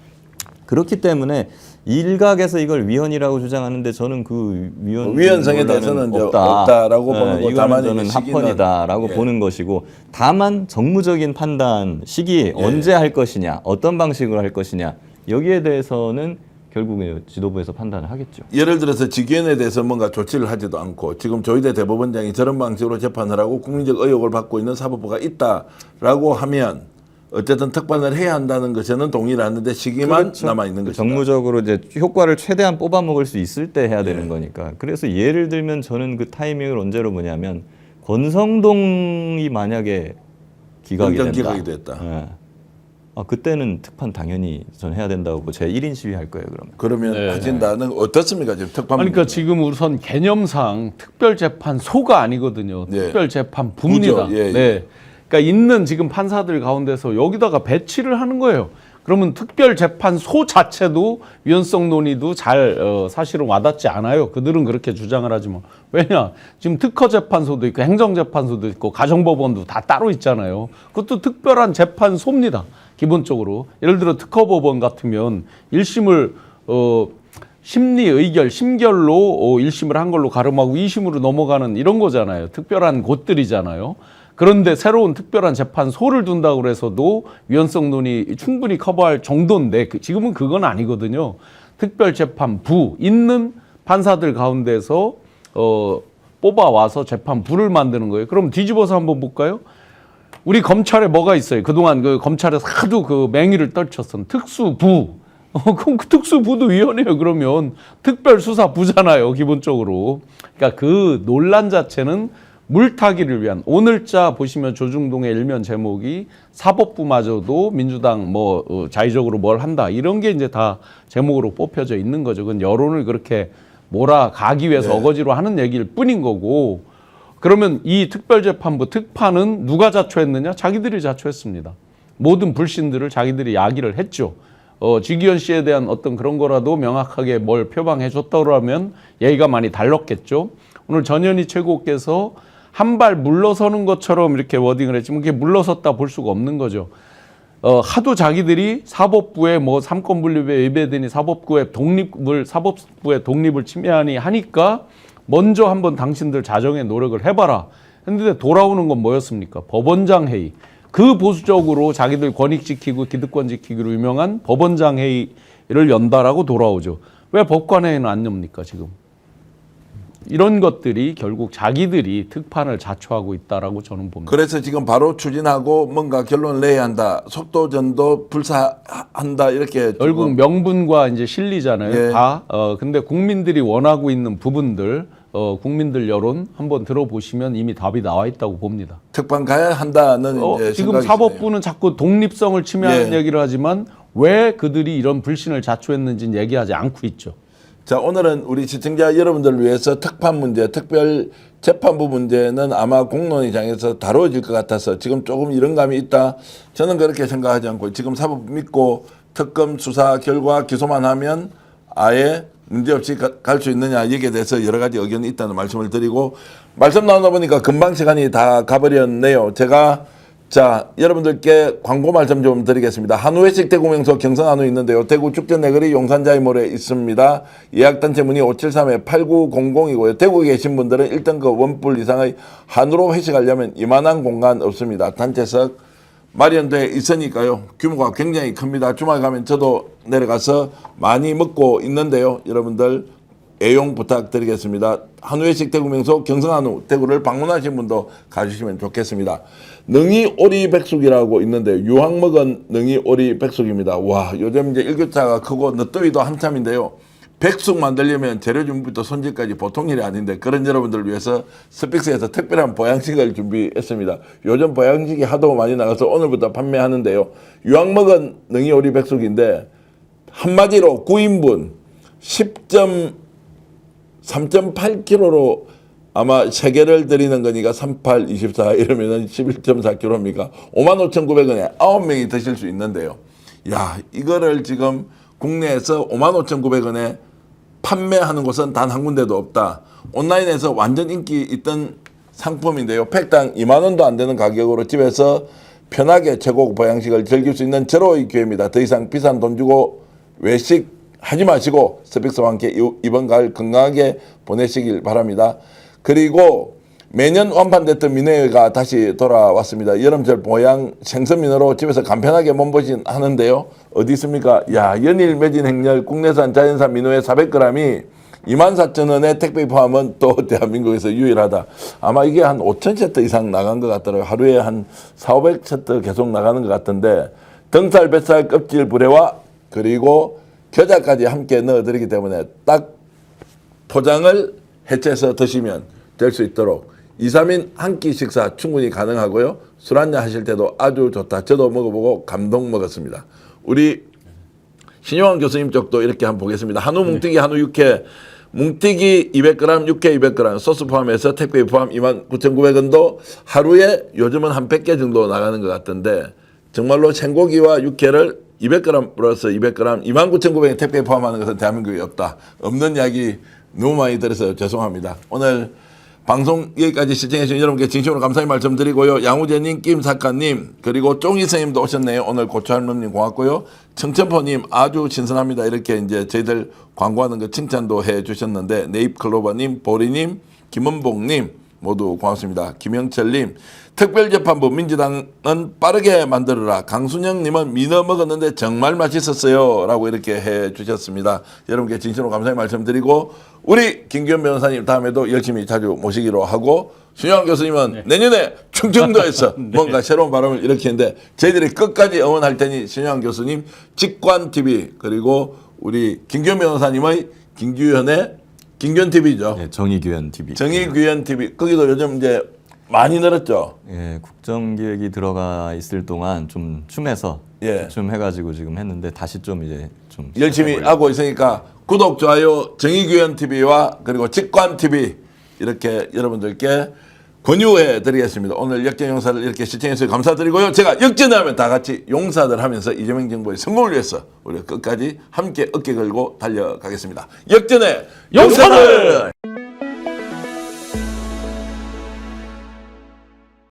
그렇기 때문에 일각에서 이걸 위헌이라고 주장하는데 저는 그 위헌성에 대해서는 이제 없다라고 보는 거. 이거는 다만 저는 이제 시기는- 합헌이다라고 예. 보는 것이고 다만 정무적인 판단 시기 언제 할 것이냐 어떤 방식으로 할 것이냐 여기에 대해서는 결국에 지도부에서 판단을 하겠죠. 예를 들어서 직위원에 대해서 뭔가 조치를 하지도 않고 지금 조희대 대법원장이 저런 방식으로 재판을 하고 국민적 의혹을 받고 있는 사법부가 있다라고 하면 어쨌든 특판을 해야 한다는 것에는 동의를 하는데 시기만 그렇죠. 남아 있는 것이다. 정무적으로 이제 효과를 최대한 뽑아먹을 수 있을 때 해야 되는 거니까. 그래서 예를 들면 저는 그 타이밍을 언제로 보냐면 권성동이 만약에 기각이 된다. 기각이 됐다. 예. 그때는 특판 당연히 전 해야 된다고 제 1인 시위 할 거예요. 그러면. 그러면 하진다는 어떻습니까 지금 특판? 그러니까 지금 우선 개념상 특별재판소가 아니거든요. 예. 특별재판부입니다. 부죠. 예, 예. 네. 그러니까 있는 지금 판사들 가운데서 여기다가 배치를 하는 거예요. 그러면 특별재판소 자체도 위헌성 논의도 잘 사실은 와닿지 않아요. 그들은 그렇게 주장을 하지만 왜냐 지금 특허재판소도 있고 행정재판소도 있고 가정법원도 다 따로 있잖아요. 그것도 특별한 재판소입니다. 기본적으로 예를 들어 특허법원 같으면 1심을 심리 의결, 심결로 1심을 한 걸로 가름하고 2심으로 넘어가는 이런 거잖아요. 특별한 곳들이잖아요. 그런데 새로운 특별한 재판소를 둔다고 해서도 위헌성 논의 충분히 커버할 정도인데 지금은 그건 아니거든요. 특별재판부 있는 판사들 가운데서 뽑아와서 재판부를 만드는 거예요. 그럼 뒤집어서 한번 볼까요? 우리 검찰에 뭐가 있어요? 그동안 그 검찰에서 하도 그 맹위를 떨쳤던 특수부. 그럼 그 특수부도 위헌이에요. 그러면 특별수사부잖아요. 기본적으로. 그러니까 그 논란 자체는 물타기를 위한 오늘자 보시면 조중동의 일면 제목이 사법부마저도 민주당 뭐 자의적으로 뭘 한다 이런 게 이제 다 제목으로 뽑혀져 있는 거죠. 그건 여론을 그렇게 몰아가기 위해서 어거지로 하는 얘기일 뿐인 거고 그러면 이 특별재판부 특판은 누가 자초했느냐? 자기들이 자초했습니다. 모든 불신들을 자기들이 야기를 했죠. 지기현 씨에 대한 어떤 그런 거라도 명확하게 뭘 표방해 줬다면 얘기가 많이 달랐겠죠. 오늘 전현희 최고께서 한 발 물러서는 것처럼 이렇게 워딩을 했지만 그게 물러섰다 볼 수가 없는 거죠. 하도 자기들이 사법부의 뭐 삼권 분립에 위배되니 사법부의 독립을 침해하니 하니까 먼저 한번 당신들 자정의 노력을 해봐라. 했는데 돌아오는 건 뭐였습니까? 법원장 회의. 그 보수적으로 자기들 권익 지키고 기득권 지키기로 유명한 법원장 회의를 연다라고 돌아오죠. 왜 법관회의는 안 엽니까 지금? 이런 것들이 결국 자기들이 특판을 자초하고 있다라고 저는 봅니다. 그래서 지금 바로 추진하고 뭔가 결론을 내야 한다. 속도전도 불사한다 이렇게 결국 명분과 이제 실리잖아요. 예. 다. 근데 국민들이 원하고 있는 부분들, 국민들 여론 한번 들어보시면 이미 답이 나와 있다고 봅니다. 특판 가야 한다는 이제 지금 생각이시네요. 사법부는 자꾸 독립성을 침해하는 예. 얘기를 하지만 왜 그들이 이런 불신을 자초했는지는 얘기하지 않고 있죠. 자, 오늘은 우리 시청자 여러분들을 위해서 특판 문제, 특별 재판부 문제는 아마 공론의장에서 다뤄질 것 같아서 지금 조금 이런 감이 있다. 저는 그렇게 생각하지 않고 지금 사법 믿고 특검 수사 결과 기소만 하면 아예 문제없이 갈 수 있느냐 여기에 대해서 여러 가지 의견이 있다는 말씀을 드리고 말씀 나누다 보니까 금방 시간이 다 가버렸네요. 제가 자, 여러분들께 광고 말씀 좀 드리겠습니다. 한우회식 대구명소 경선 한우 있는데요. 대구 축전 내거리 용산자의 모래 있습니다. 예약단체 문의 573-8900이고요. 대구에 계신 분들은 1등급 원뿔 이상의 한우로 회식하려면 이만한 공간 없습니다. 단체석 마련돼 있으니까요. 규모가 굉장히 큽니다. 주말 가면 저도 내려가서 많이 먹고 있는데요. 여러분들 애용 부탁드리겠습니다. 한우회식 대구 명소 경성한우 대구를 방문하신 분도 가주시면 좋겠습니다. 능이 오리 백숙이라고 있는데 유황 먹은 능이 오리 백숙입니다. 와, 요즘 이제 일교차가 크고 늦더위도 한참인데요. 백숙 만들려면 재료 준비부터 손질까지 보통 일이 아닌데 그런 여러분들을 위해서 스픽스에서 특별한 보양식을 준비했습니다. 요즘 보양식이 하도 많이 나가서 오늘부터 판매하는데요. 유황 먹은 능이 오리 백숙인데 한마디로 9인분 3.8kg로 아마 3개를 드리는 거니까 38, 24 이러면은 11.4kg입니까? 55,900원에 9명이 드실 수 있는데요. 야, 이거를 지금 국내에서 55,900원에 판매하는 곳은 단 한 군데도 없다. 온라인에서 완전 인기 있던 상품인데요. 팩당 2만 원도 안 되는 가격으로 집에서 편하게 최고 보양식을 즐길 수 있는 제로의 기회입니다. 더 이상 비싼 돈 주고 외식하지 마시고 스픽스와 함께 이번 가을 건강하게 보내시길 바랍니다. 그리고 매년 완판됐던 민어회가 다시 돌아왔습니다. 여름철 보양 생선민어로 집에서 간편하게 몸보신 하는데요. 어디 있습니까? 야, 연일 매진 행렬 국내산 자연산 민어회 400g이 24,000원에 택배 포함은 또 대한민국에서 유일하다. 아마 이게 한 5,000세트 이상 나간 것 같더라고요. 하루에 한 400~500세트 계속 나가는 것 같은데 등살, 뱃살, 껍질, 불회와 그리고 겨자까지 함께 넣어드리기 때문에 딱 포장을 해체해서 드시면 될 수 있도록 2, 3인 한 끼 식사 충분히 가능하고요. 술 한잔 하실 때도 아주 좋다. 저도 먹어보고 감동 먹었습니다. 우리 신용환 교수님 쪽도 이렇게 한번 보겠습니다. 한우 뭉티기, 한우 육회, 뭉티기 200g, 육회 200g, 소스 포함해서 택배 포함 29,900원도 하루에 요즘은 한 100개 정도 나가는 것 같던데 정말로 생고기와 육회를 200g 플러스 200g, 29,900원 택배 포함하는 것은 대한민국에 없다. 없는 이야기 너무 많이 들어서 죄송합니다. 오늘 방송 여기까지 시청해주신 여러분께 진심으로 감사의 말씀 드리고요. 양우재님, 김사카님, 그리고 쫑이선님도 오셨네요. 오늘 고추할머님 고맙고요. 청천포님 아주 신선합니다. 이렇게 이제 저희들 광고하는 거 칭찬도 해 주셨는데 네잎클로버님, 보리님, 김원봉님 모두 고맙습니다. 김영철님, 특별재판부 민주당은 빠르게 만들어라. 강순영님은 민어 먹었는데 정말 맛있었어요. 라고 이렇게 해 주셨습니다. 여러분께 진심으로 감사의 말씀드리고 우리 김기현 변호사님 다음에도 열심히 자주 모시기로 하고 신용환 교수님은 내년에 충청도에서 뭔가 새로운 바람을 일으키는데 저희들이 끝까지 응원할 테니 신용환 교수님 직관TV 그리고 우리 김기현 변호사님의 김규현의 김규현TV죠. 네, 정의규현 TV. 정의규현TV 거기도 요즘 이제 많이 늘었죠. 예, 국정기획이 들어가 있을 동안 좀 춤해서 예. 좀 해가지고 지금 했는데 다시 좀 이제 좀 열심히 해보려고. 하고 있으니까 구독, 좋아요, 정의규현TV와 그리고 직관TV 이렇게 여러분들께 권유해 드리겠습니다. 오늘 역전용사를 이렇게 시청해주셔서 감사드리고요. 제가 역전하면 다 같이 용사들 하면서 이재명 정부의 성공을 위해서 우리가 끝까지 함께 어깨 걸고 달려가겠습니다. 역전의 용사들!